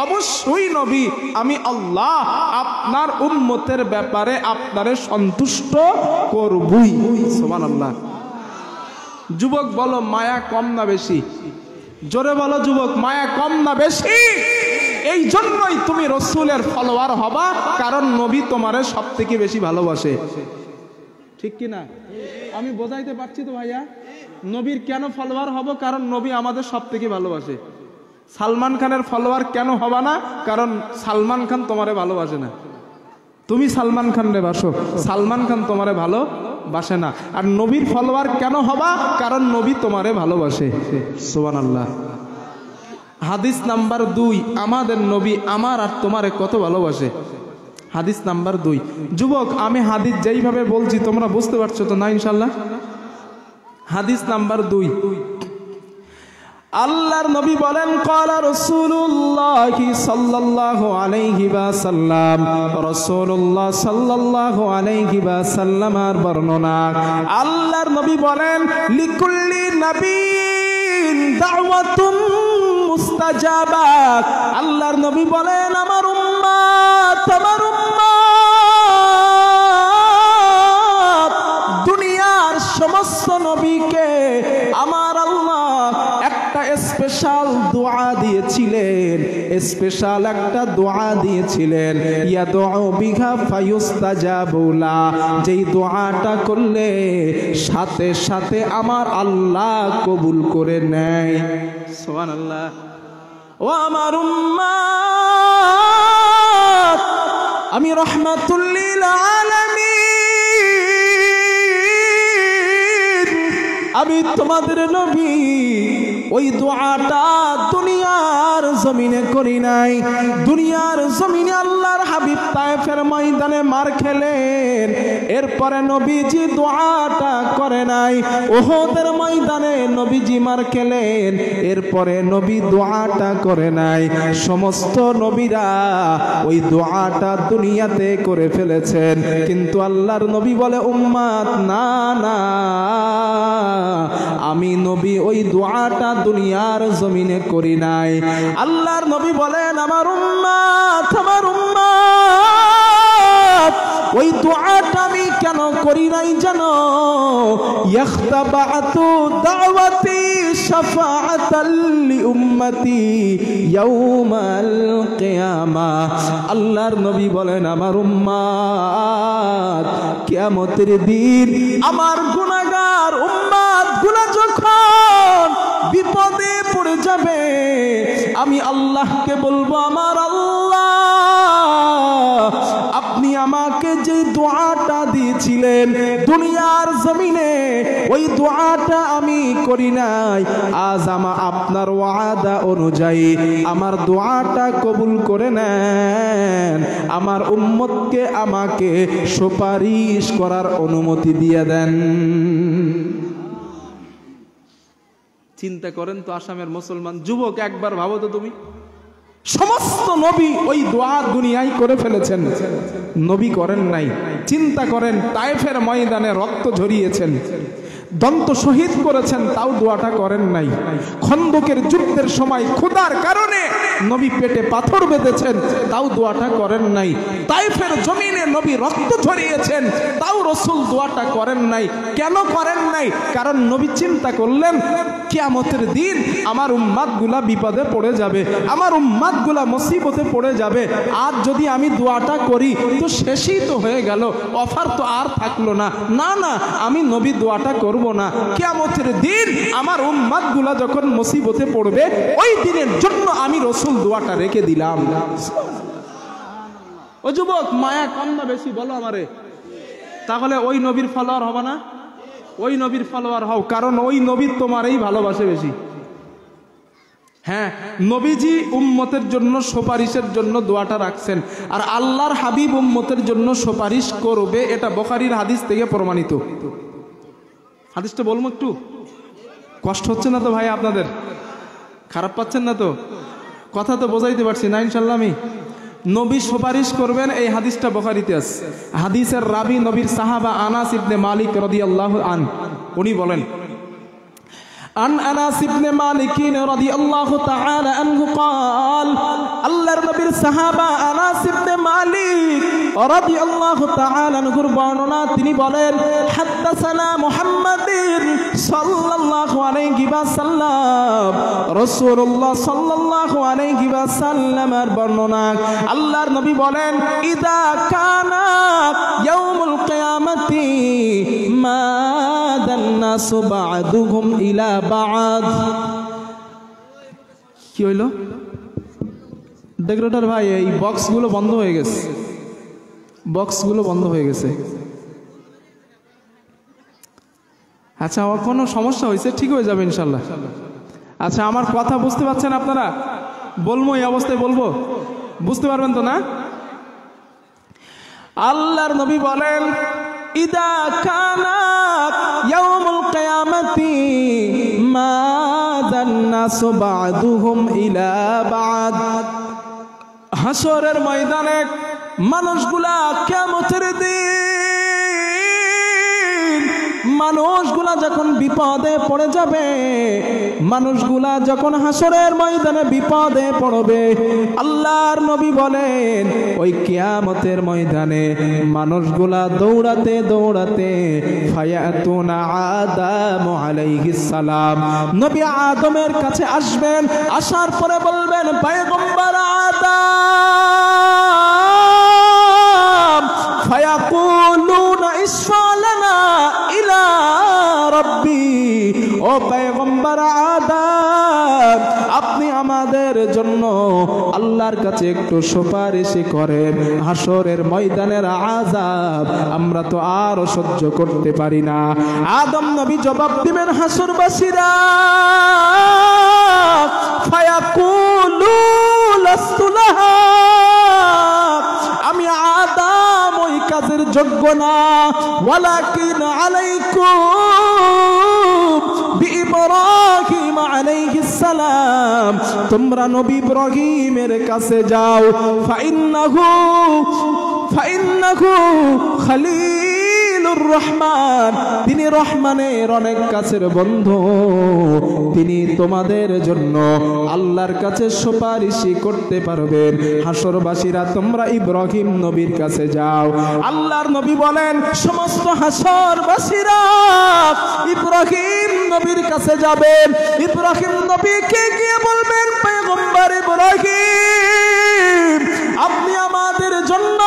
অবশ্যই নবী আমি আল্লাহ আপনার উম্মতের ব্যাপারে আপনারে সন্তুষ্ট করবই। সুবহানাল্লাহ। যুবক বলো, মায়া কম না বেশি? জোরে বলো যুবক, মায়া কম না বেশি? এই জন্যই তুমি রসুলের ফলোয়ার হবা, কারণ নবী তোমারে সব থেকে বেশি ভালোবাসে। ঠিক কি না? আমি বোঝাইতে পারছি তো ভাইয়া? নবীর কেন ফলোয়ার হব? কারণ নবী আমাদের সব থেকে ভালোবাসে। সালমান খানের ফলোয়ার কেন হবা না? কারণ সালমান খান তোমারে ভালোবাসে না। তুমি সালমান খান রে বাসো, সালমান খান তোমারে ভালোবাসে না। আর নবীর ফলোয়ার কেন হবা? কারণ নবী তোমারে ভালোবাসে। সুবহানাল্লাহ। হাদিস নাম্বার 2, আমাদের নবী আমার আর তোমারে কত ভালোবাসে। হাদিস নাম্বার 2। যুবক, আমি হাদিস যেইভাবে বলছি তোমরা বুঝতে পারছো তো না ইনশাল্লাহ? হাদিস নাম্বার 2, আল্লাহর নবী বলেন ক্বালা রাসূলুল্লাহ সাল্লাল্লাহু আলাইহি ওয়াসাল্লাম, রাসূলুল্লাহ সাল্লাল্লাহু আলাইহি ওয়াসাল্লামের বর্ণনা। আল্লাহর নবী বলেন লিকুল্লি নাবিয়্যিন দাওয়াতুন মুস্তাজাবা। আল্লাহর নবী বলেন আমার উম্মত দুনিয়ার সমস্ত নবীকে আমার আল্লাহ একটা স্পেশাল দোয়া দিয়েছিলেন, স্পেশাল একটা দোয়া দিয়েছিলেন। ইয়াদউ বিহা ফায়ুস্তাজাবু লা, যেই দোয়াটা করলে সাথে সাথে আমার আল্লাহ কবুল করে নেয়। সুবহানাল্লাহ। ও আমার উম্মত, আমি রাহমাতুল লিল আলামিন, আমি তোমাদের নবী ওই দোয়াটা দুনিয়ার জমিনে করি নাই। দুনিয়ার জমিনে আল্লাহর হাবিব তায়েফের ময়দানে মার খেলেন, এরপরে নবীজি দোয়াটা করে নাই। উহুদের ময়দানে নবীজি মার খেলেন, এরপরে নবী দোয়াটা করে নাই। সমস্ত নবীরা ওই দোয়াটা দুনিয়াতে করে ফেলেছেন, কিন্তু আল্লাহর নবী বলে উম্মত না না, আমি নবী ওই দোয়াটা দুনিয়ার জমিনে করি নাই। আল্লাহর নবী বলেন আমার উম্মত ওই দোয়াটা আমি কেন করি নাই জানো? ইখতাবাতু দাওয়াতি শাফাআতাল লিউম্মতি ইয়াউমাল কিয়ামাহ। আল্লাহর নবী বলেন আমার উম্মত কিয়ামতের দিন আমার গুনাহগার উম্মত গুলা যখন বিপদে পড়ে যাবে, আমি আল্লাহকে বলবো আমার আল্লাহ আপনি আমাকে যে দোয়াটা দিয়েছিলেন দুনিয়ার জমিনে, ওই দোয়াটা আমি করি নাই। আজ আপনার ওয়াদা অনুযায়ী আমার দোয়াটা কবুল করে নেন, আমার উম্মতকে আমাকে সুপারিশ করার অনুমতি দিয়ে দেন। চিন্তা করেন তো আসামের মুসলমান যুবক, একবার ভাবো তো তুমি, সমস্ত নবী ওই দোয়া দুনিয়ায় করে ফেলেছেন, নবী করেন নাই। চিন্তা করেন তায়েফের ময়দানে রক্ত ঝরিয়েছেন, দন্ত শহীদ করেছেন, তাও দোয়াটা করেন নাই। খন্দকের যুদ্ধের সময় ক্ষুধার কারণে নবী পেটে পাথর বেঁধেছেন, তাও দোয়াটা করেন নাই। তায়েফের জমিনে নবী রক্ত ঝরিয়েছেন, তাও রাসূল দোয়াটা করেন নাই। কেন করেন নাই? কারণ নবী চিন্তা করলেন কিয়ামতের দিন আমার উম্মতগুলা বিপদে পড়ে যাবে, আমার উম্মতগুলা মুসিবতে পড়ে যাবে। আজ যদি আমি দোয়াটা করি তো শেষই তো হয়ে গেল, অফার তো আর থাকলো না। না না, আমি নবী দোয়াটা করব না। কিয়ামতের দিন আমার উম্মতগুলা যখন মুসিবতে পড়বে, ওই দিনের জন্য আমি রাসূল দোয়াটা রেখে দিলাম। ও যুবক, মায়া কম না বেশি বলো আমারে? তাহলে ওই নবীর ফলোয়ার হবে না? ওই নবীর ফলোয়ার হও, কারণ ওই নবী তোমারই ভালোবাসে বেশি। হ্যাঁ, নবীজি উম্মতের জন্য সুপারিশের জন্য দোয়াটা রাখছেন, আর আল্লাহর হাবিব উম্মতের জন্য সুপারিশ করবে, এটা বুখারীর হাদিস থেকে প্রমাণিত। হাদিসটা বলবো একটু? কষ্ট হচ্ছে না তো ভাই আপনাদের? খারাপ পাচ্ছেন না তো? কথা তো বোঝাইতে পারছি না ইনশাল্লাহ? আমি নবী সুপারিশ করবেন, এই হাদিসটা বুখারীতে আছে। হাদিসের রাবি নবীর সাহাবা আনাস ইবনে মালিক রাদিয়াল্লাহু আনহু, উনি বলেন, عن أنس بن مالك رضي الله تعالى عنه قال الله نبي الصحابة أنس بن مالك رضي الله تعالى عنه বর্ণনা, তিনি বলেন, حدثنا محمد صلى الله عليه وسلم رسول الله صلى الله عليه وسلم এর বর্ণনা, আল্লাহর নবী বলেন, إذا كان يوم القيامة ماد الناس بعضهم إلى বাদ। কি হইল ডেকোরেটর ভাই? এই বক্সগুলো বন্ধ হয়ে গেছে, বক্সগুলো বন্ধ হয়ে গেছে। আচ্ছা, কোনো সমস্যা হয়েছে? ঠিক হয়ে যাবে ইনশাল্লাহ। আচ্ছা, আমার কথা বুঝতে পারছেন আপনারা? বলবো এই অবস্থায় বলবো, বুঝতে পারবেন তো না? আল্লাহর নবী বলেন, ইদা কানা ইয়াউমুল কিয়ামাতি মাদান নাসু বা'দুহুম ইলা বা'দ। হাসরের ময়দানে মানুষগুলা কিয়ামতের দিন মানুষগুলা যখন বিপদে পড়ে যাবে, মানুষগুলা যখন হাসরের ময়দানে বিপদে পড়বে, আল্লাহর নবী বলেন, ওই কিয়ামতের ময়দানে মানুষগুলা দৌড়াতে দৌড়াতে ফায়াতুনা আদম আলাইহিস সালাম, নবী আদমের কাছে আসবেন। আসার পরে বলবেন, পয়গম্বর আদম, ফায়াকুলুনা ইশফা লানা ইলা রাব্বি, ও পয়গম্বর আদম, আপনি আমাদের জন্য আল্লাহর কাছে একটু সুপারিশ করেন, হাসরের ময়দানের আযাব আমরা তো আর সহ্য করতে পারি না। আদম নবী জবাব দিবেন, হাসরবাসীরা, ফায়াকুলু লাস্তু লাহা, আমি আদম ওই কাজের যোগ্য না, ওয়ালাকিন আলাইকুম বিইব্রাহিম আলাইহিস সালাম, তোমরা নবী ইব্রাহিমের কাছে যাও, ফাইন্নাহু খলিলুর রহমান, তিনি রহমানের অনেক কাছের বন্ধু, তিনি তোমাদের জন্য আল্লাহর কাছে সুপারিশ করতে পারবেন। হাসরবাসীরা, তোমরা ইব্রাহিম নবীর কাছে যাও। আল্লাহর নবী বলেন, সমস্ত হাসরবাসীরা ইব্রাহিম নবীর কাছে যাবেন। ইব্রাহিম নবীকে গিয়ে বলবেন, পয়গম্বর ইব্রাহিম, আপনি আমাদের জন্য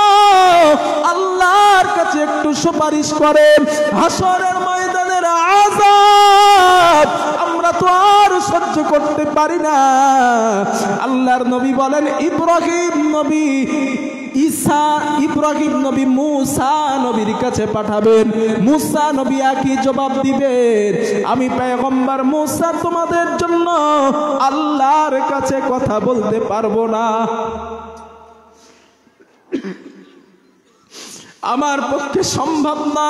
আল্লাহর কাছে একটু সুপারিশ করেন, হাসরের ময়দানের আযাব আমরা তো আর সহ্য করতে পারি না। আল্লাহর নবী বলেন, ইব্রাহিম নবী মুসা নবীর কাছে পাঠাবেন। মুসা নবী একই জবাব দিবেন, আমি পয়গম্বর মুসা তোমাদের জন্য আল্লাহর কাছে কথা বলতে পারবো না, আমার পক্ষে সম্ভব না।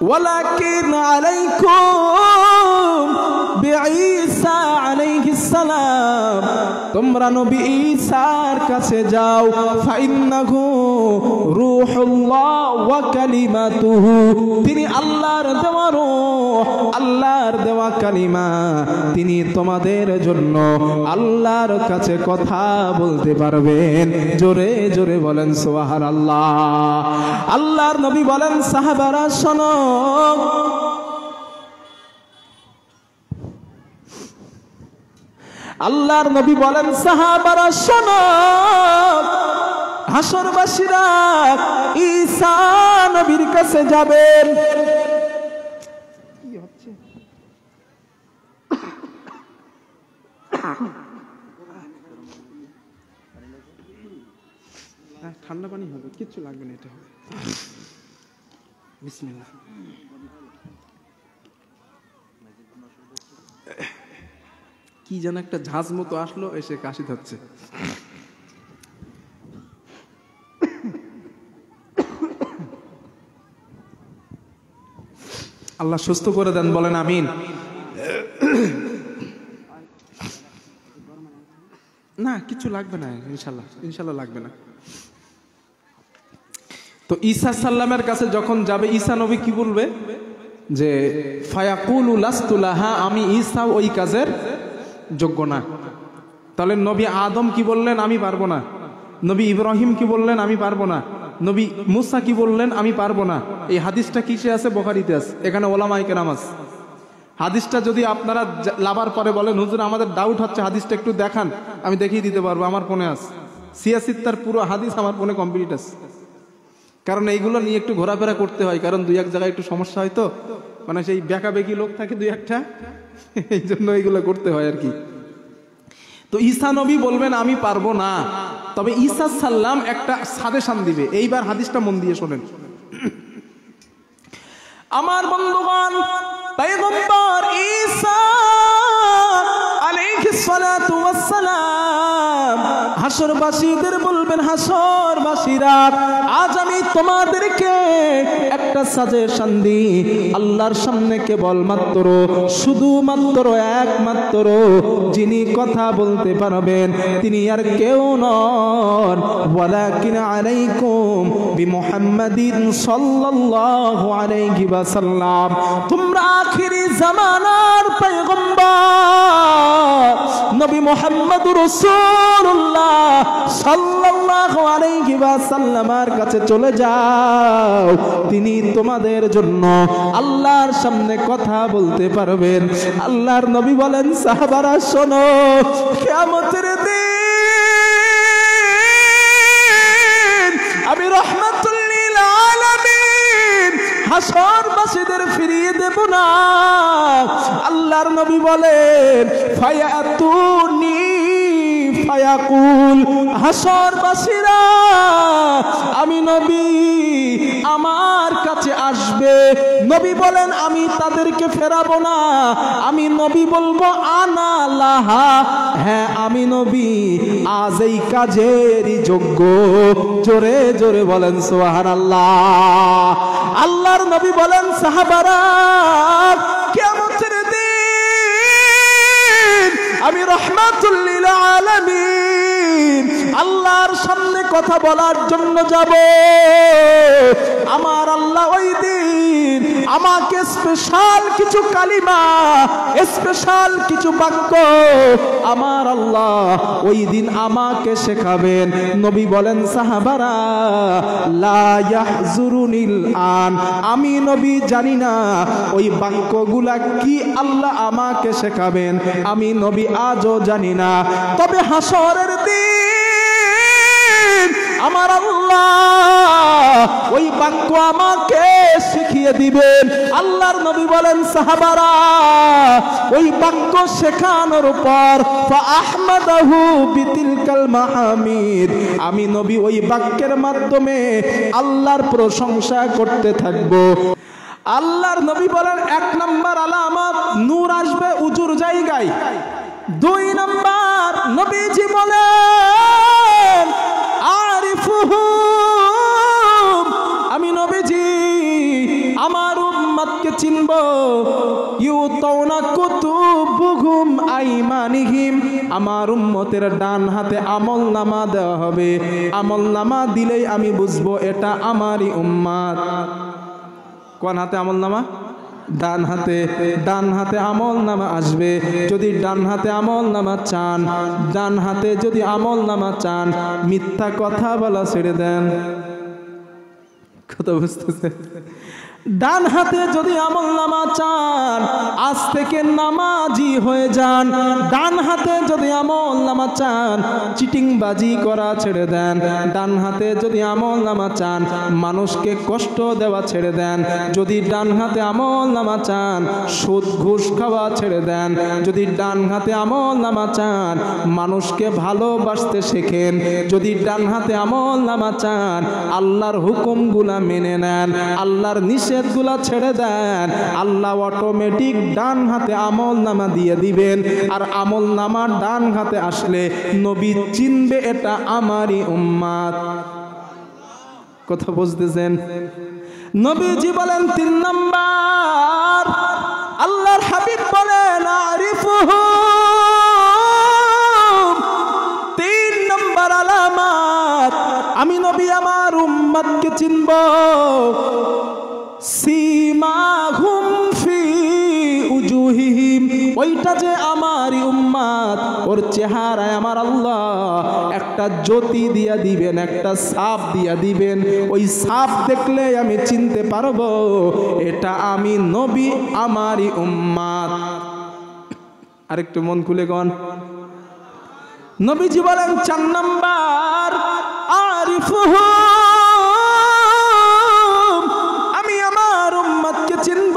ওয়ালাকিন আলাইকুম বিঈসা আলাইহিস সালাম, তোমরা নবী ঈসার কাছে যাও, ফাইন্নাহু রূহুল্লাহ ওয়া কালিমাতুহু, তিনি আল্লাহর দেওয়া রূহ, আল্লাহর দেওয়া কালিমা, তিনি তোমাদের জন্য আল্লাহর কাছে কথা বলতে পারবেন। জোরে জোরে বলেন সুবহানাল্লাহ। আল্লাহর নবী বলেন, সাহাবারা শোনো, আল্লাহর নবী বলেন, সাহাবারা শোনো, হাসরবাসীরা ঈসা নবীর কাছে যাবেন। কি হচ্ছে? ঠান্ডা পানি হবে, কিচ্ছু লাগবে না, এটা হবে। বিসমিল্লাহ। কি যেন একটা ঝাঁজ মতো আসলো, এসে কাশি ধরছে। আল্লাহ সুস্থ করে দেন, বলেন আমিন। না কিছু লাগবে না, ইনশাল্লাহ ইনশাল্লাহ লাগবে না। তো ঈসা সাল্লামের কাছে যখন যাবে, ঈসা নবী কি বলবে যে ফায়াকুলু লাস্তু লাহা, আমি ঈসা ওই কাজের যোগ্য না। তাহলে নবী আদম কি বললেন? আমি পারবো না। নবী ইব্রাহিম কি বললেন? আমি পারবো না। নবী মুসা কি বললেন? আমি পারবো না। এই হাদিসটা কিসে আছে? বুখারীতে আছে। এখানে ওলামায়ে কেরাম আছে। হাদিসটা যদি আপনারা লাভার পরে বলেন হুজুর আমাদের ডাউট হচ্ছে, হাদিসটা একটু দেখান, আমি দেখিয়ে দিতে পারবো, আমার ফোনে আছে। সিয়াসিত্তার পুরো হাদিস আমার ফোনে কমপ্লিট আছে। কারণ এইগুলো নিয়ে একটু ঘোরাফেরা করতে হয়, কারণ দুই এক জায়গায় একটু সমস্যা হয় তো, মানে সেই বেকাবেকি লোক থাকে দুই একটা, এই জন্য এইগুলো করতে হয় আর কি। তো ঈসা নবী বলবেন আমি পারবো না। তবে ঈসা সাল্লাম একটা সাজেশন দিবে। এইবার হাদিসটা মন দিয়ে শোনেন। আমার বন্ধুগণ, পয়গম্বর ঈসা আলাইহিস সালাতু ওয়াস সালাম হাসরবাসীদের বলবেন, হাসরবাসীরা আজ আমি তোমাদেরকে একটা সাজেশন দিই। আল্লাহর সামনে কেবলমাত্র শুধুমাত্র একমাত্র যিনি কথা বলতে পারবেন তিনি আর কেউ নন, ওয়ালাকিন আলাইকুম বিমুহাম্মাদিন সাল্লাল্লাহু আলাইহি ওয়াসাল্লাম। তোমরা আখিরি জামানার পয়গম্বর নবী মুহাম্মদুর রাসূলুল্লাহ সাল্লাল্লাহু আলাইহি ওয়াসাল্লামের কাছে চলে যাও। তিনি তোমাদের জন্য আল্লাহর সামনে কথা বলতে পারবেন। আল্লাহর নবী বলেন, সাহাবারা শোনো, কিয়ামতের দিন আমি রাহমাতুল লিল আলামিন হাসরবাসীদের ফিরিয়ে দেব না। আল্লাহর নবী বলেন, ফায়াতুনি ফায়াকুল, হাসরবাসীরা আমি নবী আমার কাছে আসবে। নবী বলেন আমি তাদেরকে ফেরাবো না, আমি নবী বলবো আনা লাহা, হ্যাঁ আমি নবী আজ এই কাজেরই যোগ্য। জোরে জোরে বলেন সুবহানাল্লাহ। আল্লাহর নবী বলেন, সাহাবারা কিয়ামতের দিন আমি রাহমাতুল লিল আলামিন আল্লাহর সামনে কথা বলার জন্য যাব। আমার আল্লাহ ওই দিন আমাকে স্পেশাল কিছু কালিমা, স্পেশাল কিছু বাক্য আমার আল্লাহ ওই দিন আমাকে শেখাবেন। নবী বলেন, সাহাবারা লা ইয়াহজুরুনিল আন, আমি নবী জানি না ওই বাক্যগুলা কি আল্লাহ আমাকে শেখাবেন, আমি নবী আজও জানি না। তবে হাসরের দিন আমার আল্লাহ ওই বাক্য আমাকে শিখিয়ে দিবেন। আল্লাহর নবী বলেন, সাহাবারা ওই বাক্য শেখানোর পর ফাআহমাদাহু বিতিলকাল মাহামিদ, আমি নবী ওই বাক্যের মাধ্যমে আল্লাহর প্রশংসা করতে থাকব। আল্লাহর নবী বলেন, এক নাম্বার আলামত নূর আসবে উজুর জায়গায়। দুই নাম্বার নবীজি বলেন, আরিফুহু, আমি নবীজি আমার উম্মতকে চিনব। ইউতাউনা কুতুবুহুম আইমানিহিম, আমার উম্মতের ডান হাতে আমলনামা দেওয়া হবে। আমলনামা দিলেই আমি বুঝবো এটা আমারই উম্মত। কোন হাতে আমলনামা? ডান হাতে। ডান হাতে আমলনামা আসবে। যদি ডান হাতে আমলনামা চান, ডান হাতে যদি আমলনামা চান, মিথ্যা কথা বলা ছেড়ে দেন। কথা বুঝতেছে? ডান হাতে যদি আমলনামা চান আজ থেকে নামাজি হয়ে যান। ডান হাতে যদি আমলনামা চান চিটিংবাজি করা ছেড়ে দেন। ডান হাতে যদি আমলনামা চান মানুষকে কষ্ট দেওয়া ছেড়ে দেন। যদি ডান হাতে আমলনামা চান সুদ ঘুষ খাওয়া ছেড়ে দেন। যদি ডান হাতে আমলনামা চান মানুষকে ভালোবাসতে শেখেন। যদি ডান হাতে আমলনামা চান আল্লাহর হুকুমগুলা মেনে নেন, আল্লাহর নিষেধগুলা ছেড়ে দেন, আল্লাহ অটোমেটিক ডান হাতে আমলনামা দিয়ে দিবেন। আর আমলনামা ডান হাতে আসলে নবী চিনবে এটা আমারই উম্মত। কথা বুঝতেছেন? নবীজি বলেন 3 নাম্বার, আল্লাহর হাবিব বলেন আরিফুহু, 3 নাম্বার আলামত আমি নবী আমার উম্মতকে চিনব। সীমাহুম ফি উজুহিহিম, ওইটা যে আমারই উম্মত ওর চেহারায় আমার আল্লাহ একটা জ্যোতি দিয়া দিবেন, একটা ছাপ দিয়া দিবেন। ওই ছাপ দেখলে আমি চিনতে পারবো এটা আমি নবী আমারই উম্মত। আরেকটু মন খুলে গন। নবীজি বলেন 4 নাম্বার আরিফুহু, আমি আমার উম্মতকে চিনব।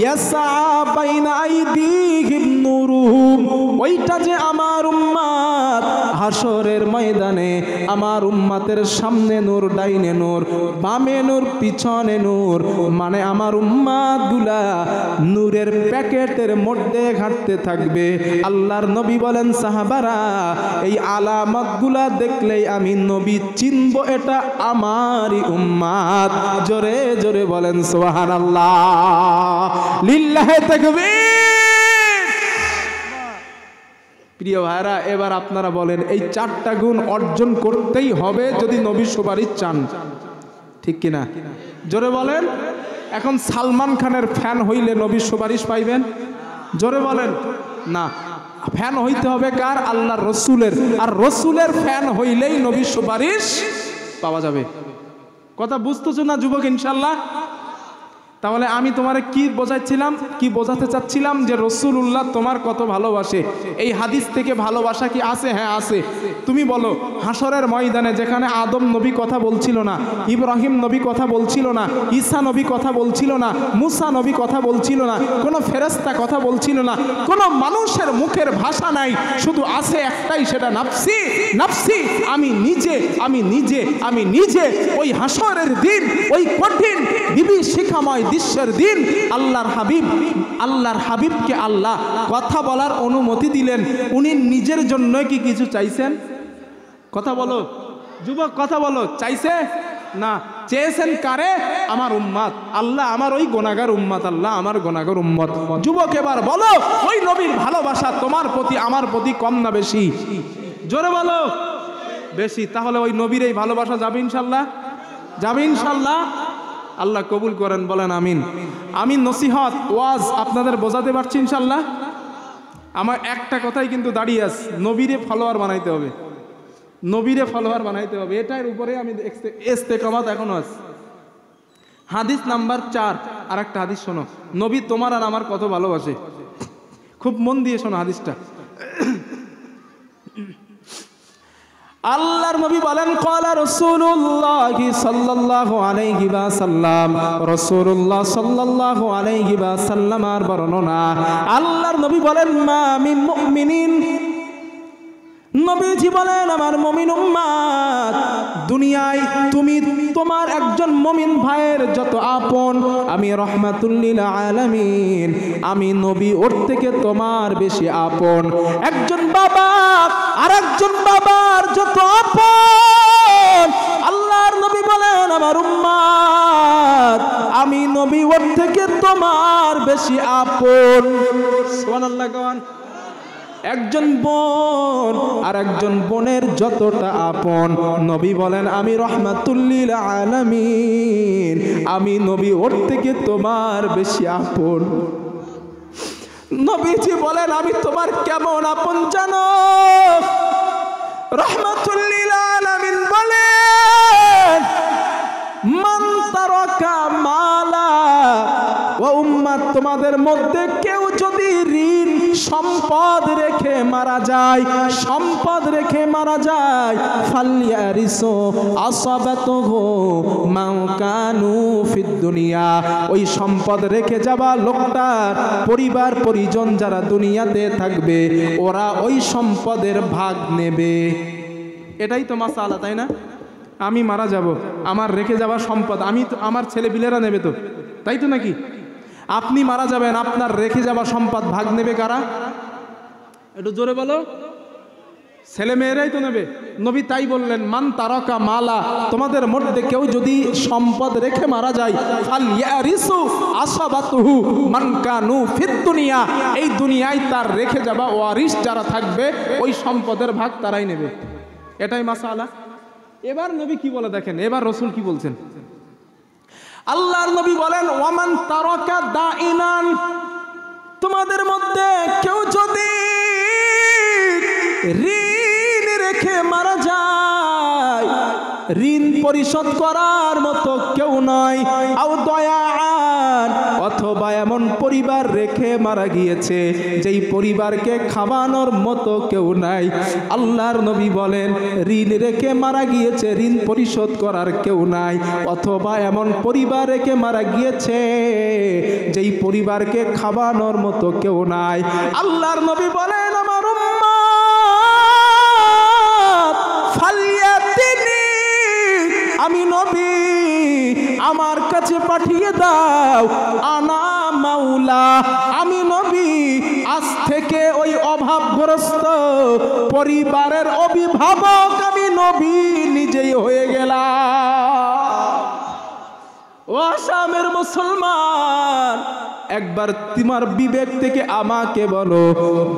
ইয়াসা বাইনা আইদিহিম নূরুহুম, ওইটা যে আমার উম্মত হাসরের ময়দানে আমার উম্মতের সামনে নূর, ডাইনে নূর, বামে নূর, পিছনে নূর, মানে আমার উম্মতগুলা নূরের প্যাকেটের মধ্যে ঘাটতে থাকবে। আল্লাহর নবী বলেন সাহাবারা এই আলামতগুলা দেখলেই আমি নবী চিনব এটা আমারই উম্মত। জোরে জোরে বলেন সুবহানাল্লাহ, লিল্লাহি তাকবীর। প্রিয় ভাইরা, এবার আপনারা বলেন এই 4টা গুণ অর্জন করতেই হবে যদি নবীর সুপারিশ চান, ঠিক কিনা? জোরে বলেন। এখন সালমান খানের ফ্যান হইলে নবীর সুপারিশ পাইবেন? জোরে বলেন না। ফ্যান হইতে হবে কার? আল্লাহর রসুলের। আর রসুলের ফ্যান হইলেই নবীর সুপারিশ পাওয়া যাবে। কথা বুঝতেছো না যুবক? ইনশাল্লাহ। তাহলে আমি তোমারে কি বোঝাচ্ছিলাম, কি বোঝাতে চাচ্ছিলাম? যে রাসূলুল্লাহ তোমার কত ভালোবাসে। এই হাদিস থেকে ভালোবাসা কি আছে? হ্যাঁ আছে। তুমি বলো হাসরের ময়দানে যেখানে আদম নবী কথা বলছিল না, ইব্রাহিম নবী কথা বলছিল না, ঈসা নবী কথা বলছিল না, মুসা নবী কথা বলছিল না, কোনো ফেরেশতা কথা বলছিল না, কোনো মানুষের মুখের ভাষা নাই, শুধু আছে একটাই, সেটা নাফসি নাফসি, আমি নিজে আমি নিজে আমি নিজে। ওই হাসরের দিন, ওই কঠিন বিভীষিকাময় দৃশ্যের দিন আল্লাহর হাবিবকে আল্লাহ কথা বলার অনুমতি দিলেন। উনি নিজের জন্য কি কিছু চাইছেন? কথা বলো যুবক, কথা বলো। চাইছে না, চেয়েছেন কারে? আমার উম্মত। আল্লাহ আমার ওই গুনাহগার উম্মত, আল্লাহ আমার গুনাহগার উম্মত। যুবক এবার বলো ওই নবীর ভালোবাসা তোমার প্রতি আমার প্রতি কম না বেশি? জোরে বলো বেশি। তাহলে ওই নবীর এই ভালোবাসা যাবে ইনশাল্লাহ, যাবে ইনশাল্লাহ। আল্লাহ কবুল করেন, বলেন আমিন। আমি নসিহত ওয়াজ আপনাদের বোঝাতে পারছি ইনশাল্লাহ। আমার একটা কথাই কিন্তু দাঁড়িয়ে আছে, নবীরে ফলোয়ার বানাইতে হবে, নবীরে ফলোয়ার বানাইতে হবে। এটার উপরে আমি ইস্তেকামত এখনো আছে। হাদিস নাম্বার 4, আর একটা হাদিস শোনো। নবী তোমার আর আমার কত ভালোবাসে, খুব মন দিয়ে শোনো হাদিসটা। আল্লাহর নবী বলেন ক্বালা রাসূলুল্লাহ সাল্লাল্লাহু আলাইহি ওয়াসাল্লাম, রাসূলুল্লাহ সাল্লাল্লাহু আলাইহি ওয়াসাল্লামের বর্ণনা। আল্লাহর নবী বলেন মা মিন মুমিনিন, নবীজি বলেন আমার মুমিন উম্মত, দুনিয়ায় তুমি তোমার একজন মুমিন ভাইয়ের যত আপন, আমি রাহমাতুল লিল আলামিন, আমি নবী ওর থেকে তোমার বেশি আপন। একজন বাবা আর একজন বাবার যত আপন, আল্লাহর নবী বলেন আমার উম্মত, আমি নবী ওর থেকে তোমার বেশি আপন। সুবহানাল্লাহ। কোন একজন বোন আর একজন বোনের যতটা আপন, নবী বলেন আমি রাহমাতুল লিল আলামিন, আমি নবী ওর থেকে তোমার বেশি আপন। নবীজি বলেন আমি তোমার কেমন আপন জানো? রাহমাতুল লিল আলামিন বলেন মান তোমাদের মধ্যে কেউ যদি ঋণ সম্পদ রেখে মারা যায়, সম্পদ রেখে মারা যায়, ফালিয়ারিসু আসাবাতুহু মা কানু ফিদ দুনিয়া, ওই সম্পদ রেখে যাওয়া লোকটার পরিবার পরিজন যারা দুনিয়াতে থাকবে ওরা ওই সম্পদের ভাগ নেবে। এটাই তো মাসালা, তাই না? আমি মারা যাব, আমার রেখে যাওয়া সম্পদ আমি তো, আমার ছেলে পিলেরা নেবে তো, তাই তো নাকি? আপনি মারা যাবেন, আপনার রেখে যাওয়া সম্পদ ভাগ নেবে কারা? একটু জোরে বলো। ছেলে মেয়েরাই তো নেবে। নবী তাই বললেন, মান তারাকা মালা, তোমাদের মধ্যে কেউ যদি সম্পদ রেখে মারা যায়, ফালইয়ারিসু আসাবাতুহু মান কানু ফিদ দুনিয়া, এই দুনিয়ায় তার রেখে যাওয়া ওয়ারিস যারা থাকবে ওই সম্পদের ভাগ তারাই নেবে। এটাই মাসালা। এবার নবী কি বলে দেখেন, এবার রাসূল কি বলছেন? আল্লাহর নবী বলেন, ওয়ামান তারাকা দাইনান, তোমাদের মধ্যে কেউ যদি ঋণ রেখে মারা যায়, ঋণ পরিশোধ করার মতো কেউ নয়, আও দয়াআন, অথবা এমন পরিবার রেখে মারা গিয়েছে যেই পরিবারকে খাওয়ানোর মতো কেউ নাই। আল্লাহর নবী বলেন, ঋণ রেখে মারা গিয়েছে, ঋণ পরিশোধ করার কেউ নাই, অথবা এমন পরিবার রেখে মারা গিয়েছে যেই পরিবারকে খাওয়ানোর মতো কেউ নাই। আল্লাহর নবী বলেন, আমার উম্মত ফালিয়াতিনি, আমি নবী আমার কাছে পাঠিয়ে দাও, আনা মাওলা, আমি নবী আজ থেকে ওই অভাবগ্রস্ত পরিবারের অভিভাবক আমি নবী নিজেই হয়ে গেলাম। ও আসামের মুসলমান, একবার তোমার বিবেক থেকে আমাকে বলো,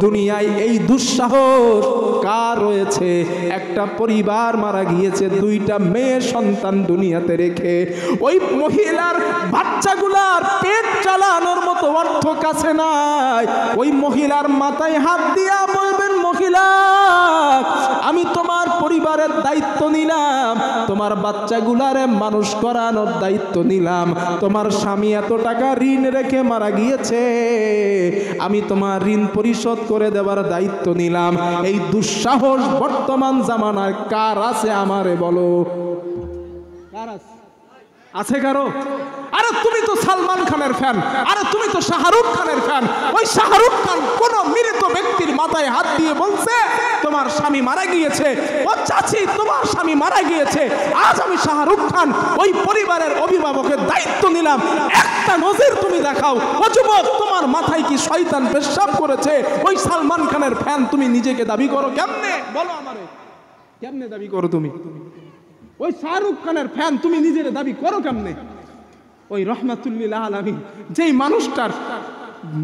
দুনিয়ায় এই দুঃসাহস কার রয়েছে? একটা পরিবার মারা গিয়েছে, দুইটা মেয়ে সন্তান দুনিয়াতে রেখে, ওই মহিলার বাচ্চাগুলার পেট চালানোর মতো অর্থ কাছে নাই। ওই মহিলার মাথায় হাত দিয়া বলবেন, মহিলা আমি তোমার পরিবারের দায়িত্ব নিলাম, তোমার বাচ্চাগুলারে মানুষ করানোর দায়িত্ব নিলাম, তোমার স্বামী এত টাকা ঋণ রেখে মারা গিয়েছে, আমি তোমার ঋণ পরিশোধ করে দেওয়ার দায়িত্ব নিলাম। এই দুঃসাহস বর্তমান জামানায় কার আছে আমারে বলো? কার আছে? আছে কারো? আরে তুমি তো সালমান খানের ফ্যান, আরে তুমি তো শাহরুখ খানের ফ্যান। ওই শাহরুখ খান কোন মৃত ব্যক্তির মাথায় হাত দিয়ে বলছে তোমার স্বামী মারা গিয়েছে? ও চাচি, তোমার স্বামী মারা গিয়েছে, আজ আমি শাহরুখ খান ওই পরিবারের অভিভাবকের দায়িত্ব নিলাম। একটা নজির তুমি দেখাও। ও যুবক, তোমার মাথায় কি শয়তান পেশাব করেছে? ওই সালমান খানের ফ্যান তুমি নিজেকে দাবি করো কেমনে? বলো আমারে, কেমনে দাবি করো তুমি? ওই শাহরুখ খানের ফ্যান তুমি নিজের দাবি করো কেমনে? ওই রহমাতুল্লিল আলামিন, যেই মানুষটার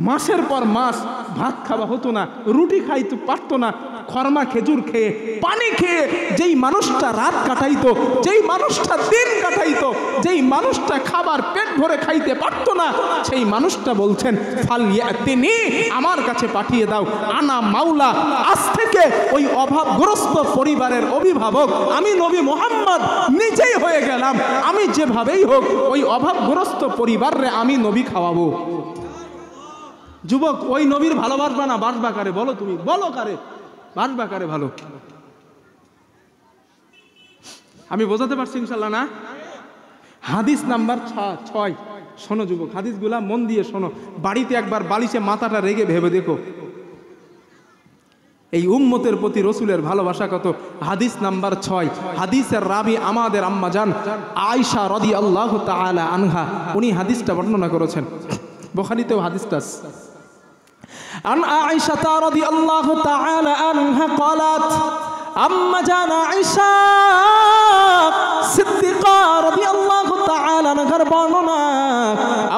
মাসের পর মাস ভাত খাওয়া হতো না, রুটি খাইতে পারতো না, খরমা খেজুর খেয়ে পানি খেয়ে যেই মানুষটা রাত কাটাইতো, যেই মানুষটা দিন কাটাইতো, যেই মানুষটা খাবার পেট ভরে খাইতে পারতো না, সেই মানুষটা বলছেন, ফালিয়াতিনি, আমার কাছে পাঠিয়ে দাও, আনা মাওলা, আজ থেকে ওই অভাবগ্রস্ত পরিবারের অভিভাবক আমি নবী মুহাম্মদ নিজেই হয়ে গেলাম। আমি যেভাবেই হোক ওই অভাবগ্রস্ত পরিবারে আমি নবী খাওয়াবো। যুবক, ওই নবীর ভালোবাসবা না বাসবা কারে? বলো তুমি, বলো কারে বাসবা কারে? ভালো আমি বোঝাতে পারছি ইনশাল্লাহ না? হাদিস নাম্বার 6। শোনো যুবক, হাদিসগুলা মন দিয়ে শোনো, বাড়িতে একবার বালিশে মাথাটা রেগে ভেবে দেখো এই উম্মতের প্রতি রসুলের ভালোবাসা কত। হাদিস নাম্বার 6, হাদিসের রাবি আমাদের আম্মা জান আয়েশা রাদিয়াল্লাহু তাআলা আনহা, উনি হাদিসটা বর্ণনা করেছেন, বুখারীতেও হাদিসটা। عن عائشة رضي الله تعالى عنها قالت أما جانا عائشة صديقة رضي الله تعالى عنها বর্ণনা,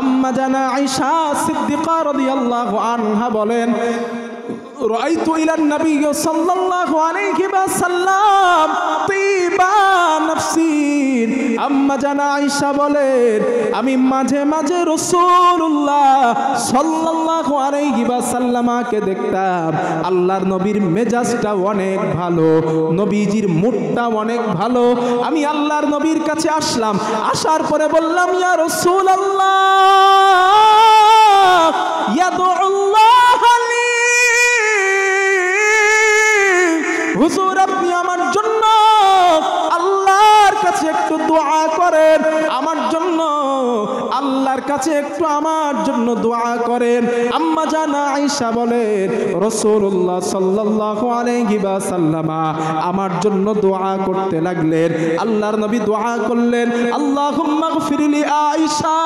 أما جانا عائشة صديقة رضي الله عنها বলেন, رأيت إلى النبي صلى الله عليه وسلم طيبا نفسي। আম্মা জানা আয়েশা বলেন, আমি মাঝে মাঝে রাসূলুল্লাহ সাল্লাল্লাহু আলাইহি ওয়াসাল্লামকে দেখতাম, আল্লাহর নবীর মেজাজটা অনেক ভালো, নবীজির মুডটা অনেক ভালো। আমি আল্লাহর নবীর কাছে আসলাম, আসার পরে বললাম, ইয়া রাসূলুল্লাহ ইয়াদুল্লাহ লি। হুজুর আপনি আমার জন্য আল্লাহর কাছে একটু দোয়া করেন, আমার জন্য আল্লাহর কাছে একটু আমার জন্য দোয়া করেন। আম্মা জান আয়েশা বলেন রাসূলুল্লাহ সাল্লাল্লাহু আলাইহি ওয়াসাল্লাম আমার জন্য দোয়া করতে লাগলেন। আল্লাহর নবী দোয়া করলেন, আল্লাহুম্মা গফির লি আয়েশা,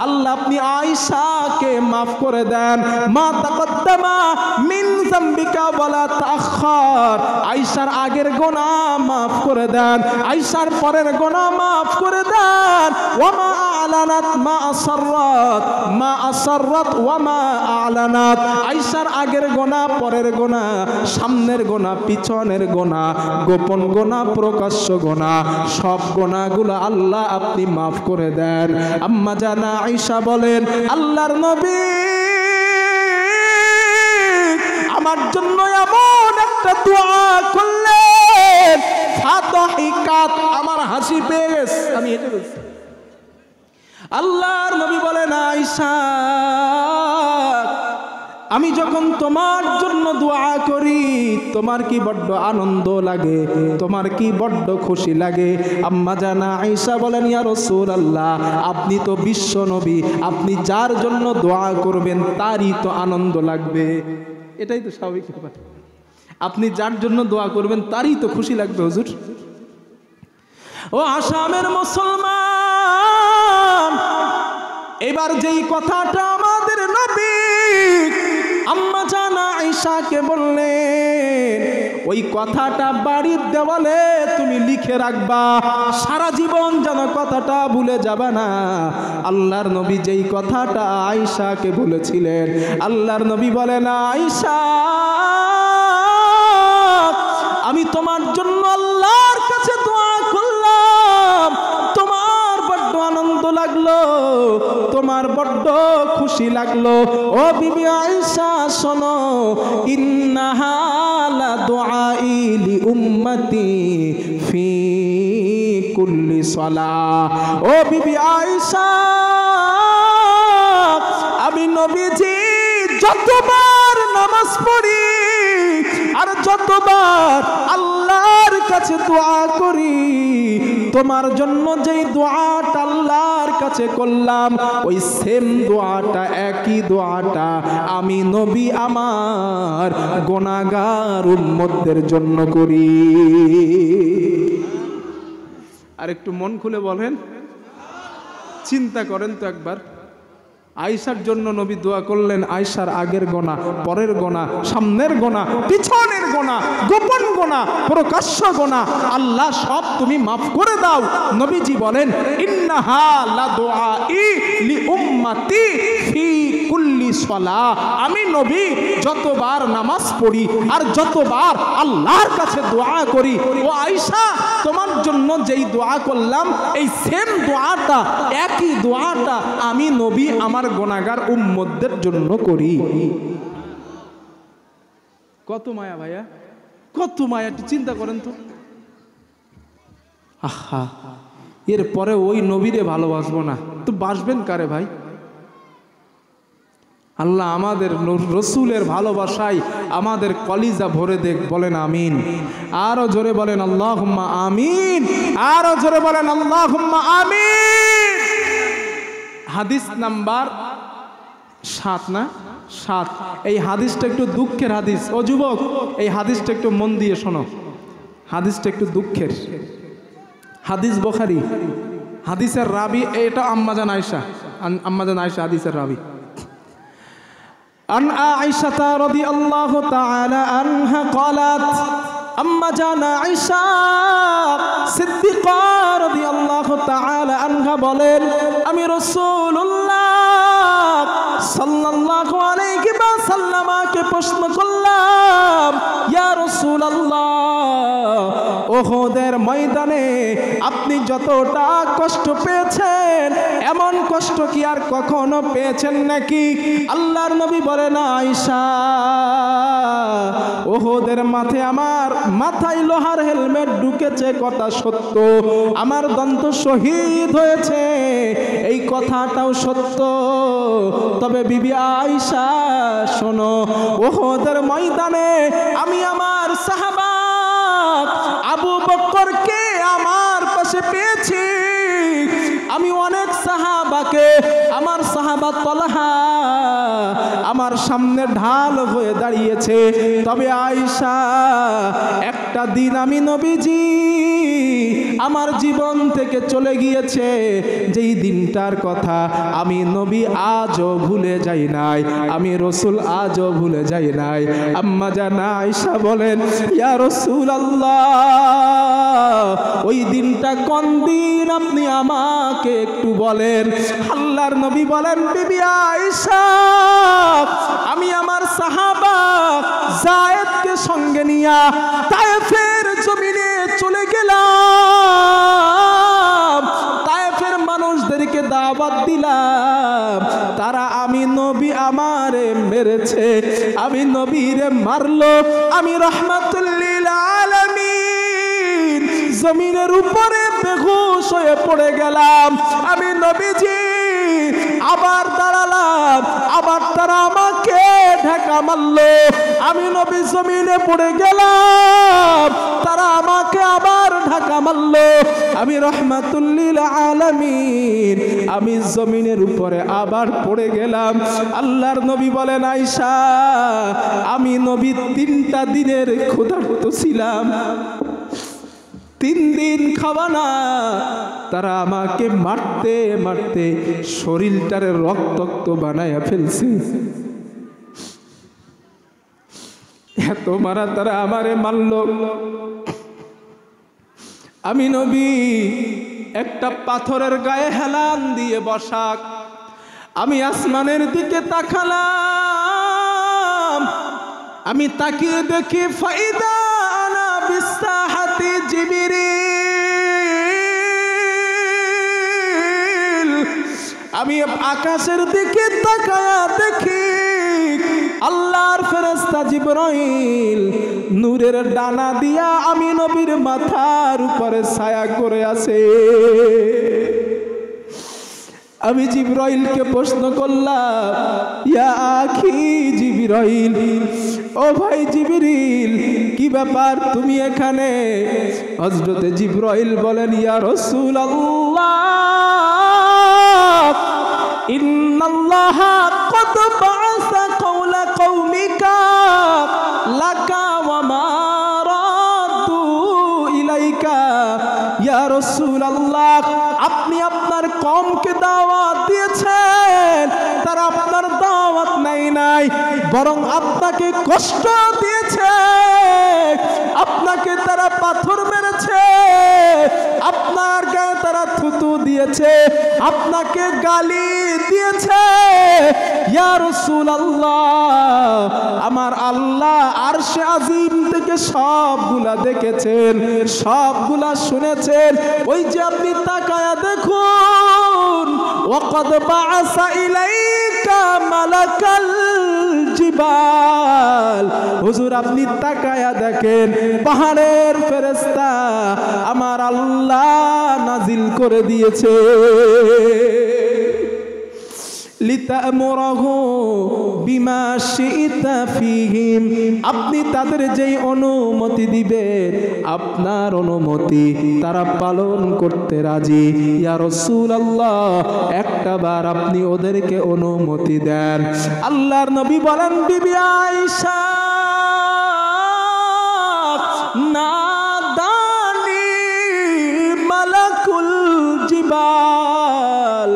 আল্লাহ আপনি আয়েশাকে maaf করে দেন, মা তাকদ্দামা মিন যামবিকা ওয়ালা তাআখার, আয়েশার আগের গুনাহ maaf করে দেন, আয়েশার পরের গুনাহ maaf করে দেন। ওয়া মা আলানাত মা আসররাত, মা আসররাত ওয়া মা আলানাত, আয়েশার আগের গুনাহ, পরের গুনাহ, সামনের গুনাহ, পিছনের গুনাহ, গোপন গুনাহ, প্রকাশ্য গুনাহ, সব গুনাহগুলো আল্লাহ আপনি maaf করে দেন। আম্মা জানা আয়েশা বলেন আল্লাহর নবী আমার জন্য এমন একটা দোয়া করলেন, ফাতাহিকাত, আমার হাসি পেয়ে গেছে, আমি হেঁটে গেছি। আল্লাহর নবী বলেন আয়েশা আমি যখন তোমার জন্য দোয়া করি তোমার কি বড্ড আনন্দ লাগে, তোমার কি বড্ড খুশি লাগে? আম্মা জানা আয়েশা বলেন ইয়া রাসূলুল্লাহ আপনি তো বিশ্ব নবী, আপনি যার জন্য দোয়া করবেন তারই তো আনন্দ লাগবে। এটাই তো স্বাভাবিক ব্যাপার, আপনি যার জন্য দোয়া করবেন তারই তো খুশি লাগবে হুজুর। ও আসামের মুসলমান, এবার যেই কথাটা আমাদের নবী আম্মা জানা আয়েশাকে বললেন ওই কথাটা বাড়ির দেওয়ালে তুমি লিখে রাখবা, সারা জীবন যেন কথাটা ভুলে যাবে না। আল্লাহর নবী যেই কথাটা আয়েশাকে বলেছিলেন, আল্লাহর নবী বলেন আয়েশা আমি তোমার জন্য আল্লাহর কাছে দোয়া করলাম, তোমার বড্ড আনন্দ লাগলো, তোমার বড্ড খুশি লাগলো। ও বিবি আয়েশা শোনো, ইন্নাহা লা দুআই লি উম্মতি ফি কুল্লি সালাহ। ও বিবি আয়েশা আমি নবীজি যতবার নামাজ পড়ি আর যতবার আল্লাহর কাছে দোয়া করি, তোমার জন্য যেই দোয়াটা আল্লাহর কাছে করলাম ওই সেম দোয়াটা, একই দোয়াটা আমি নবী আমার গুনাহগার উম্মতদের জন্য করি। আর একটু মন খুলে বলেন, চিন্তা করেন তো একবার, আয়েশার জন্য নবী দোয়া করলেন, আয়েশার আগের গোনা, পরের গোনা, সামনের গোনা, পিছনের গোনা, গোপন গোনা, প্রকাশ্য গোনা আল্লাহ সব তুমি মাফ করে দাও। নবীজি বলেন ইন্নাহা লা দুআই লি উম্মতি ফি কুল্লি সালাহ, আমি নবী যতবার নামাজ পড়ি আর যতবার আল্লাহর কাছে দোয়া করি, ও আয়েশা তোমার জন্য যেই দোয়া করলাম এই সেম দোয়াটা, একই দোয়াটা আমি নবী আমার গুনাহগার উম্মতদের জন্য করি। কত মায়া ভাইয়া, কত মায়া, একটু চিন্তা করেন তো। আহা, এরপরে ওই নবীরে ভালোবাসবো না তো বাসবেন কারে ভাই? আল্লাহ আমাদের রসুলের ভালোবাসায় আমাদের কলিজা ভরে দেখ, বলেন আমিন। আরো জোরে বলেন আল্লাহুম্মা আমিন, আরো জোরে বলেন আল্লাহুম্মা আমিন। হাদিস নাম্বার 7 না 7, এই হাদিসটা একটু দুঃখের হাদিস। ও যুবক, এই হাদিসটা একটু মন দিয়ে শোনো, হাদিসটা একটু দুঃখের হাদিস। বুখারী, হাদিসের রাবি এটা আম্মা জান আয়েশা, আম্মা জান আয়েশা হাদিসের রাবি। আন আয়েশা রাদিয়াল্লাহু তাআলা আনহা ক্বালাত, আম্মা জান আয়েশা সিদ্দিকা রাদিয়াল্লাহু তাআলা আনহা বলেন আমি রাসূলুল্লাহ সাল্লাল্লাহু আলাইহি ওয়াসাল্লামকে প্রশ্ন করলাম, ইয়া রাসূলুল্লাহ উহুদের ময়দানে আপনি যতটা কষ্ট পেয়েছেন এমন কষ্ট কি আর কখনো পেয়েছেন নাকি? আল্লাহর নবী বলেন আয়েশা ওহদের মাথায় লোহার হেলমেট ঢুকেছে, কথা সত্য। আমার দন্ত শহীদ হয়েছে, এই কথাটাও সত্য। তবে বিবি আয়েশা শোনো, ওহদের ময়দানে আমি আমার সাহাবা আবু বকরকে আমার পাশে পেয়েছি। আমি অনেক সাহাবাকে, আমার সাহাবা তালহা আমার সামনে ঢাল হয়ে দাঁড়িয়েছে। তবে আয়েশা, একটা দিন আমি নবীজি আমার জীবন থেকে চলে গিয়েছে, যেই দিনটার কথা আমি নবী আজও ভুলে যাই নাই, আমি রসুল আজও ভুলে যাই নাই। আম্মা জান আয়েশা বলেন, ইয়া রাসূলুল্লাহ, ওই দিনটা কোন দিন আপনি আমাকে একটু বলেন। আল্লাহর নবী বলেন, বিবি আয়েশা, আমি আমার সাহাবা যায়েদকে সঙ্গে নিয়া তায়েফের জমিনে চলে গেলাম। তায়েফের মানুষদেরকে দাওয়াত দিলাম, তারা আমি নবী আমারে মেরেছে, আমি নবীরে মারলো, আমি রাহমাতুল লিল আলামিন জমিনের উপরে বেহুশ হয়ে পড়ে গেলাম। আমি নবীজি আবার দাঁড়ালাম, আবার তারা আমাকে ঢাকা মারলো, আমি নবী জমিনে পড়ে গেলাম, তারা আমাকে আবার ঢাকা মারলো, আমি রাহমাতুল লিল আলামিন আমি জমিনের উপরে আবার পড়ে গেলাম। আল্লাহর নবী বলেন, আয়েশা, আমি নবী 3টা দিনের ক্ষুধার্ত ছিলাম, 3 দিন খাওয়া না। তারা আমাকে মারতে মারতে শরীরটারে রক্তাক্ত বানায়া ফেলছে। এত মারা তারা আমারে মারল। আমি নবী একটা পাথরের গায়ে হেলান দিয়ে বসাক, আমি আসমানের দিকে তাকালাম। আমি তাকিয়ে দেখি ফাইদা আনা বিসাহাতি জিবরিল। আমি আকাশের দিকে তাকায়া দেখি আল্লাহর ফেরেশতা জিবরাইল নূরের ডানা দিয়া আমি নবীর মাথার উপরে ছায়া করে আছে। আমি জিবরাইলকে প্রশ্ন করলাম, ইয়া আখি জিবরাইল, ও ভাই জিবরিল, কি ব্যাপার তুমি এখানে? হযরতে জিবরাইল বলেন, ইয়া রাসূলুল্লাহ, ইন্নাল্লাহা ক্বাদ বা'আসা কওলা কওমিকা লাকা ওয়া মা রাদ্দু ইলাইকা। ইয়া রাসূলুল্লাহ, আপনি আপনার কওমকে দাওয়াত দিয়েছেন, তারা আপনার দাওয়াত নাই, বরং আপনাকে কষ্ট দিয়েছে, আপনাকে তারা পাথর মেরেছে, আপনার গায়ে তারা থুতু দিয়েছে, আপনাকে গালি দিয়েছে। ইয়া রাসূলুল্লাহ, আমার আল্লাহ আরশে আজিম থেকে সবগুলা দেখেছেন, সবগুলা শুনেছেন। ওই যে আপনি তাকায়া দেখুন, ওয়াকাদ বা'আসা ইলাইকা মালাকাল জিবাল। হুজুর আপনি তাকায়া দেখেন, পাহাড়ের ফেরেশতা আমার আল্লাহ নাজিল করে দিয়েছে। লিতা'মুরাহু বিমা শি'তা ফীহিম, আপনি তাদের যেই অনুমতি দিবেন, আপনার অনুমতি তারা পালন করতে রাজি। ইয়া রাসূলুল্লাহ, একটা বার আপনি ওদেরকে অনুমতি দেন। আল্লাহর নবী বলেন, বিবি আয়েশা, নাদানি মালাকুল জিবাল,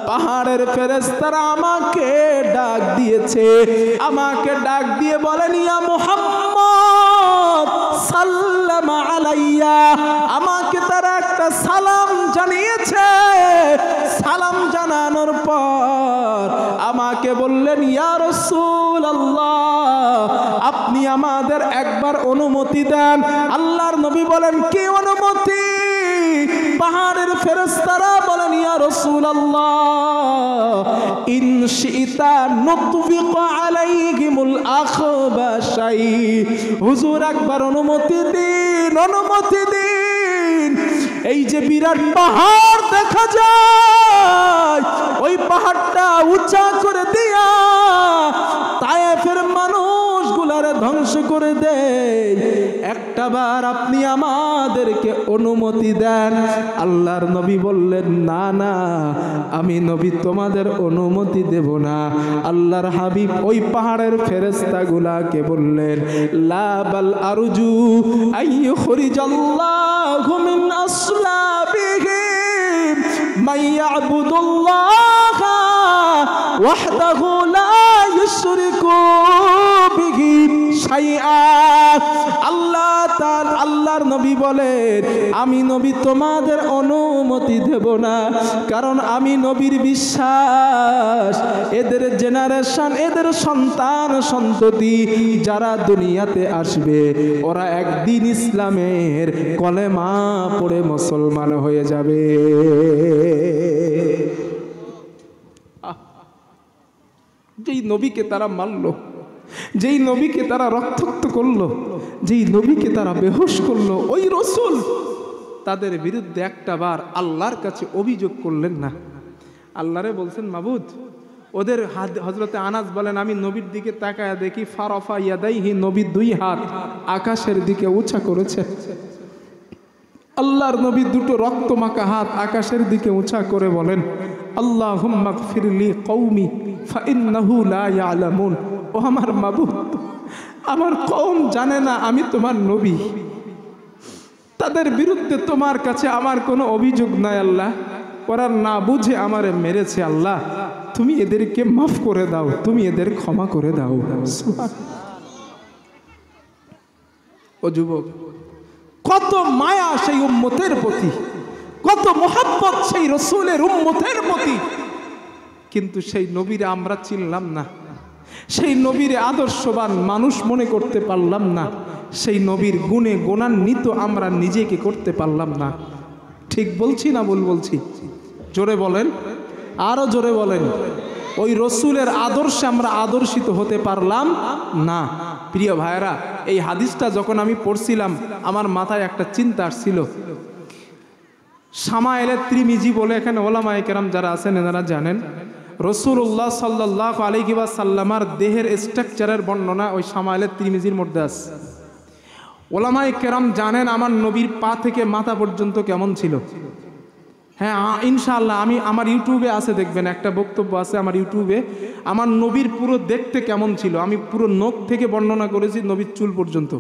পাহাড়ের ফেরেশতারা আমাকে ডাক দিয়েছে, আমাকে ডাক দিয়ে বলেন, ইয়া মুহাম্মদ সাল্লামা আলাইয়া, আমাকে তারা একটা সালাম জানিয়েছে। সালাম জানানোর পর আমাকে বললেন, ইয়া রাসূলুল্লাহ, আপনি আমাদের একবার অনুমতি দেন। আল্লাহর নবী বলেন, কি অনুমতি? পাহাড়ের ফেরেশতারা বলেন, ইয়া রাসূলুল্লাহ, ইন শিতা নুতফিক আলাইহিমুল আখবাশাই। হুজুর একবার অনুমতি দিন, অনুমতি দিন। এই যে বিরাট পাহাড় দেখা যায়, ওই পাহাড়টা উঁচা করে দিয়া তায়েফের মানুষগুলারে ধ্বংস করে দেয়। একটাবার আপনি আমাদেরকে অনুমতি দেন। আল্লাহর নবী বললেন, না না, আমি নবী তোমাদের অনুমতি দেব না। আল্লাহর হাবিব ওই পাহাড়ের ফেরেশতাগুলাকে বললেন, লা বাল আরজু আইয়ুখরিজাল্লাহু মিন আসলাবিহিম মান ইয়াবুদুল্লাহা ওয়াহদাহু লা ইউশরিকু বিহি শাইআ। আল্লাহর নবী বলেন, আমি নবী তোমাদের অনুমতি দেব না, কারণ আমি নবীর বিশ্বাস এদের জেনারেশন, এদের সন্তান সন্ততি যারা দুনিয়াতে আসবে, ওরা একদিন ইসলামের কলেমা পড়ে মুসলমান হয়ে যাবে। যেই নবীকে তারা মানলো, যেই নবীকে তারা রক্তাক্ত করলো, যেই নবীকে তারা বেহুশ করলো, ওই রসুল তাদের বিরুদ্ধে একটা বার আল্লাহর কাছে অভিযোগ করলেন না। আল্লাহরে বলছেন, মাবুদ, ওদের হযরতে আনাস বলেন, আমি নবীর দিকে তাকায়া দেখি ফারাফা ইয়াদাইহি, নবীর দুই হাত আকাশের দিকে উঁচা করেছে। আল্লাহর নবী দুটো রক্তমাখা হাত আকাশের দিকে উঁচা করে বলেন, আল্লাহুম্মা গফিরলি কওমি ফাইন্নাহু লা ইয়ালামুন। ও আমার মাবুদ, আমার কওম জানে না আমি তোমার নবী, তাদের বিরুদ্ধে তোমার কাছে আমার কোনো অভিযোগ নাই আল্লাহ, ওরা না বুঝে আমারে মেরেছে আল্লাহ, তুমি এদেরকে মাফ করে দাও, তুমি এদের ক্ষমা করে দাও। ও যুবক, কত মায়া সেই উম্মতের প্রতি, কত মোহাব্বত সেই রসুলের উম্মতের প্রতি, কিন্তু সেই নবীরে আমরা চিনলাম না, সেই নবীর আদর্শবান মানুষ মনে করতে পারলাম না, সেই নবীর গুণে গুণান্বিত আমরা নিজেকে করতে পারলাম না। ঠিক বলছি না ভুল বলছি? জোরে বলেন, আরো জোরে বলেন। ওই রসুলের আদর্শে আমরা আদর্শিত হতে পারলাম না। প্রিয় ভাইরা, এই হাদিসটা যখন আমি পড়ছিলাম, আমার মাথায় একটা চিন্তা আসছিল। শামায়েলে তিরমিজি বলে, এখানে ওলামায়ে কেরাম যারা আছেন এনারা জানেন, রাসূলুল্লাহ সাল্লাল্লাহু আলাইহি ওয়াসাল্লামের দেহের স্ট্রাকচারের বর্ণনা ওই শামায়েলে তিরমিজির মধ্যে আছে। ওলামায়ে কেরাম জানেন আমার নবীর পা থেকে মাথা পর্যন্ত কেমন ছিল। হ্যাঁ, ইনশাআল্লাহ আমি আমার ইউটিউবে আছে, দেখবেন একটা বক্তব্য আছে আমার ইউটিউবে, আমার নবীর পুরো দেখতে কেমন ছিল, আমি পুরো নখ থেকে বর্ণনা করেছি নবীর চুল পর্যন্ত,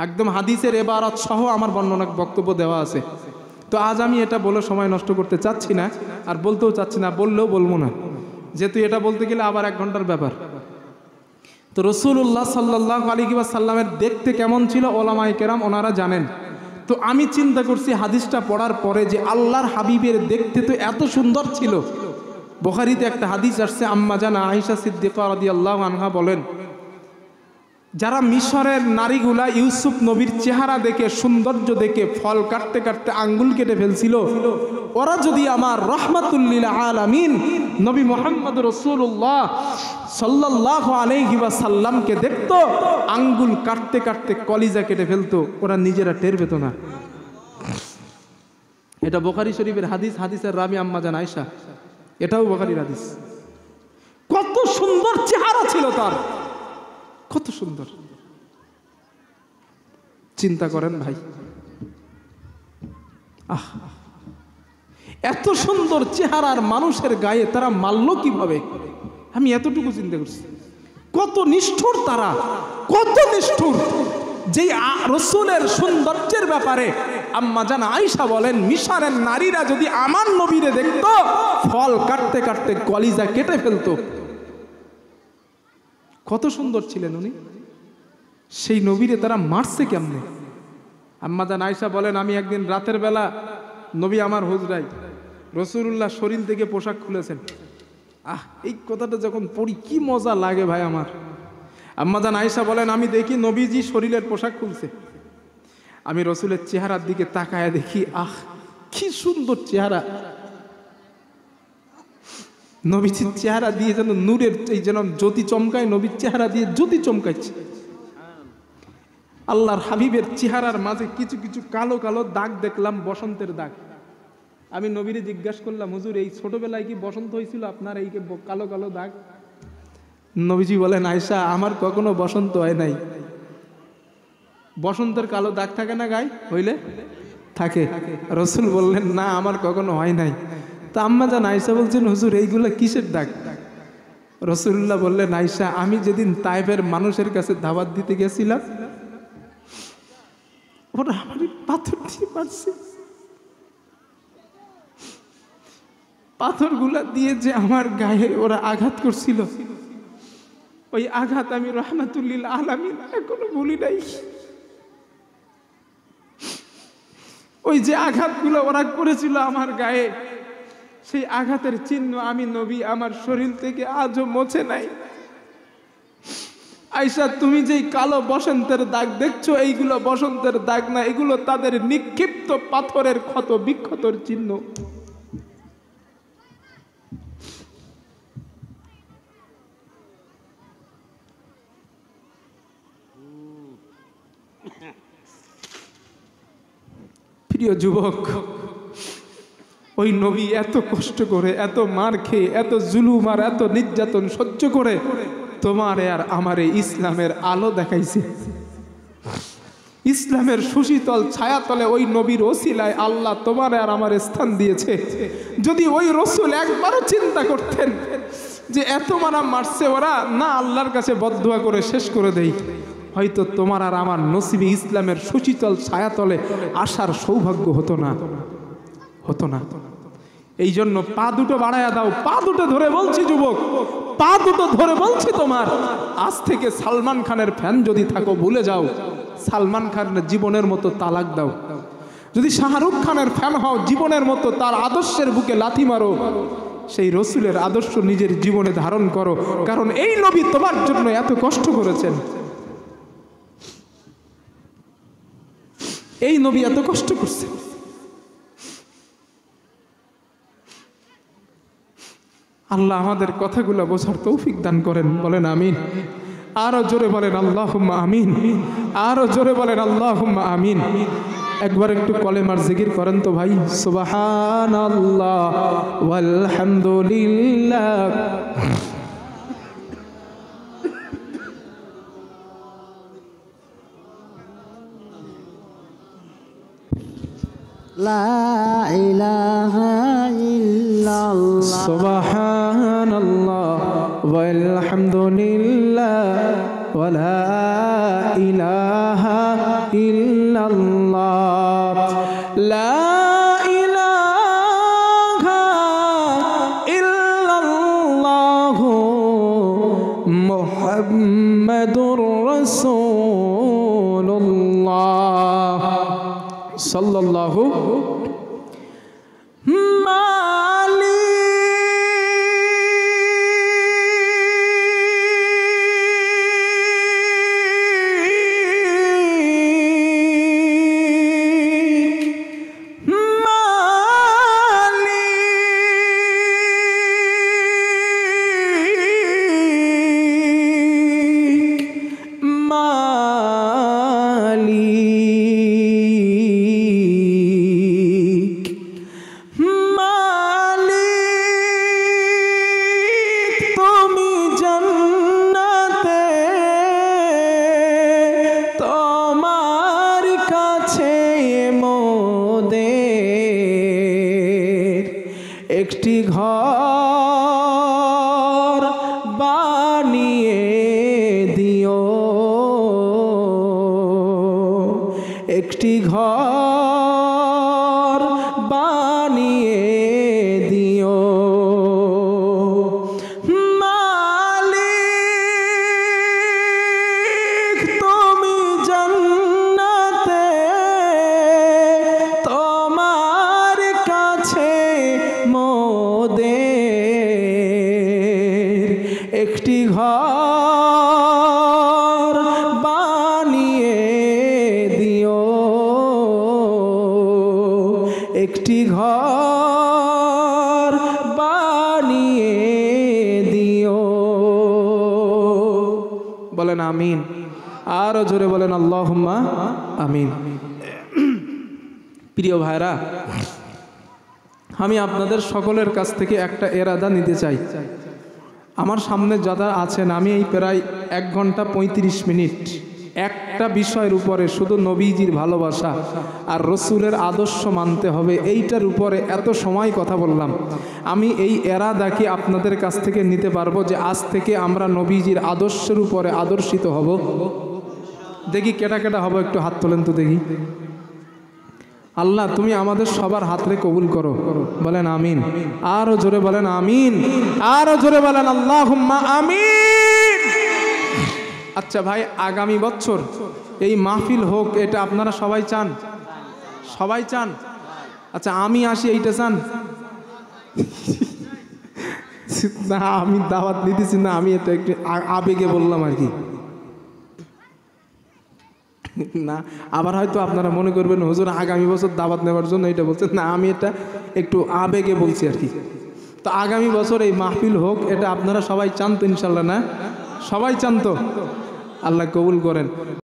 একদম হাদিসের এবারত সহ আমার বর্ণনা বক্তব্য দেওয়া আছে। তো আজ আমি এটা বলে সময় নষ্ট করতে চাচ্ছি না, আর বলতেও চাচ্ছি না, বললেও বলবো না, যেহেতু এটা বলতে গেলে আবার 1 ঘন্টার ব্যাপার। তো রাসূলুল্লাহ সাল্লাল্লাহু আলাইহি ওয়াসাল্লামের দেখতে কেমন ছিল ওলামায়ে কেরাম ওনারা জানেন। তো আমি চিন্তা করছি হাদিসটা পড়ার পরে যে আল্লাহর হাবিবের দেখতে তো এত সুন্দর ছিল। বুখারীতে একটা হাদিস আসছে, আম্মা জান আয়েশা সিদ্দিকা রাদিয়াল্লাহু আনহা বলেন, যারা মিশরের নারীগুলা ইউসুফ নবীর চেহারা দেখে, সৌন্দর্য দেখে ফল কাটতে কাটতে আঙ্গুল কেটে ফেলছিল, ওরা যদি আমার রাহমাতুল লিল আলামিন নবী মুহাম্মদ রাসূলুল্লাহ সাল্লাল্লাহু আলাইহি ওয়াসাল্লামকে দেখতো, আঙ্গুল কাটতে কাটতে কলিজা কেটে ফেলতো, ওরা নিজেরা টের পেত না। এটা বুখারী শরীফের হাদিস, হাদিসের রাবি আম্মা জান আয়েশা, এটাও বুখারীর হাদিস। কত সুন্দর চেহারা ছিল তার, কত সুন্দর, চিন্তা করেন ভাই। আহ, এত সুন্দর চেহারার মানুষের গায়ে তারা মারল কিভাবে? আমি এতটুকু চিন্তা করছি, কত নিষ্ঠুর তারা, কত নিষ্ঠুর। যেই রসুলের সৌন্দর্যের ব্যাপারে আম্মা জান আয়েশা বলেন, মিশরের নারীরা যদি আমার নবীরে দেখতো, ফল কাটতে কাটতে কলিজা কেটে ফেলতো। কত সুন্দর ছিলেন উনি, সেই নবীরে তারা মারছে কেমনে? আম্মা জান আয়েশা বলেন, আমি একদিন রাতের বেলা নবী আমার হুজরায়, রাসূলুল্লাহ শরীর থেকে পোশাক খুলেছেন। এই কথাটা যখন পড়ি কি মজা লাগে ভাই আমার। আম্মা জান আয়েশা বলেন, আমি দেখি নবীজি শরীরের পোশাক খুলছে, আমি রসুলের চেহারার দিকে তাকায় দেখি, কি সুন্দর চেহারা। নবীজির চেহারা দিয়ে যেন নূরের এই যেন জ্যোতি চমকায়, নবীর চেহারা দিয়ে জ্যোতি চমকাইছে। আল্লাহর হাবিবের চেহারার মাঝে কিছু কিছু কালো কালো দাগ দেখলাম, বসন্তের দাগ। আমি নবীরে জিজ্ঞাসা করলাম, হুজুর এই ছোটবেলায় কি বসন্ত হয়েছিল আপনার, এই কালো কালো দাগ? নবীজি বলেন, আয়েশা আমার কখনো বসন্ত হয় নাই। বসন্তের কালো দাগ থাকে না গায়ে, হইলে থাকে। রসুল বললেন, না আমার কখনো হয় নাই। তা আম্মা জান আয়েশা বলছেন, হুজুর এইগুলা কিসের দাগ? রসুল্লাহ বললেন, আয়েশা আমি যেদিন তায়েফের মানুষের কাছে দাওয়াত দিতে গেছিলাম, ওরা আমার পাথর দিয়ে মারছে। পাথরগুলা দিয়ে যে আমার গায়ে ওরা আঘাত করছিল, ওই আঘাত আমি রহমাতুল্লিল আলামিন এখনো ভুলি নাই। ওই যে আঘাতগুলো ওরা করেছিল আমার গায়ে, সেই আঘাতের চিহ্ন আমি নবী আমার শরীর থেকে আজও মুছে নাই। আয়েশা তুমি যেই কালো বসন্তের দাগ দেখছো, এইগুলো বসন্তের দাগ না, এগুলো তাদের নিক্ষিপ্ত পাথরের ক্ষত বিক্ষতর চিহ্ন। প্রিয় যুবক, ওই নবী এত কষ্ট করে, এত মার খেয়ে, এত জুলুম আর এত নির্যাতন সহ্য করে তোমারে আর আমারে ইসলামের আলো দেখাইছে। ইসলামের সুশীতল ছায়াতলে ওই নবীর ওসিলায় আল্লাহ তোমারে আর আমার স্থান দিয়েছে। যদি ওই রসুল একবারও চিন্তা করতেন যে এত মারা মারছে ওরা, না আল্লাহর কাছে বদদুয়া করে শেষ করে দেই, হয়তো তোমার আর আমার নসিবে ইসলামের সুশীতল ছায়াতলে আসার সৌভাগ্য হতো না, হতো না। এই জন্য পা দুটো বাড়ায়া দাও, পা দুটো ধরে বলছি যুবক, পা দুটো ধরে বলছি তোমার, আজ থেকে সালমান খানের ফ্যান যদি থাকো ভুলে যাও, সালমান খানের জীবনের মতো তালাক দাও। যদি শাহরুখ খানের ফ্যান হও, জীবনের মতো তার আদর্শের বুকে লাথি মারো। সেই রসুলের আদর্শ নিজের জীবনে ধারণ করো, কারণ এই নবী তোমার জন্য এত কষ্ট করেছেন। এই নবী এত কষ্ট করছে। আল্লাহ আমাদের কথাগুলো বোঝার তৌফিক দান করেন, বলেন আমিন। আরো জোরে বলেন আল্লাহুম্মা আমিন, আরো জোরে বলেন আল্লাহুম্মা আমিন। একবার একটু কলেমার জিকির করেন তো ভাই, সুবহানাল্লাহ ওয়ালহামদুলিল্লাহ। লা ইলাহা ইল্লাল্লাহ সুবহানাল্লাহ ওয়ালহামদুলিল্লাহ ওয়ালা ইলাহা ইল্লাল্লাহ। লা ইলাহা ইল্লাল্লাহ মুহাম্মাদুর রাসূলুল্লাহ সাল্লাল্লাহু একটি ঘর বানিয়ে দিও, একটি ঘর বানিয়ে দিও। মালিক তুমি জান্নাতে তোমার কাছে মোদের একটি ঘর বানিয়ে দিও, একটি ঘর বানিয়ে বলেন আমিন। আরও জোরে বলেন আল্লাহুম্মা আমিন। প্রিয় ভাইরা, আমি আপনাদের সকলের কাছ থেকে একটা এরাদা নিতে চাই। আমার সামনে যারা আছেন, আমি এই প্রায় 1 ঘন্টা 35 মিনিট একটা বিষয়ের উপরে, শুধু নবীজির ভালোবাসা আর রসুলের আদর্শ মানতে হবে, এইটার উপরে এত সময় কথা বললাম। আমি এই এরাদাকে আপনাদের কাছ থেকে নিতে পারবো যে আজ থেকে আমরা নবীজির আদর্শের উপরে আদর্শিত হব। দেখি কেটা কেটা হবো, একটু হাত তোলেন তো দেখি। আল্লাহ তুমি আমাদের সবার হাতরে কবুল করো, বলেন আমিন। আরো জোরে বলেন আমিন, আরো জোরে বলেন আল্লাহুম্মা আমিন। আচ্ছা ভাই, আগামী বছর এই মাহফিল হোক, এটা আপনারা সবাই চান? সবাই চান? আচ্ছা আমি আসি, এইটা চান না? আমি দাওয়াত দিতেছি না, আমি এটা একটু আবেগে বললাম আর কি। না, আবার হয়তো আপনারা মনে করবেন হুজুর আগামী বছর দাওয়াত নেওয়ার জন্য এটা বলছেন। না, আমি এটা একটু আবেগে বলছি আর কি। তো আগামী বছর এই মাহফিল হোক, এটা আপনারা সবাই চান তো ইনশাল্লাহ? না, সবাই চান তো? আল্লাহ কবুল করেন।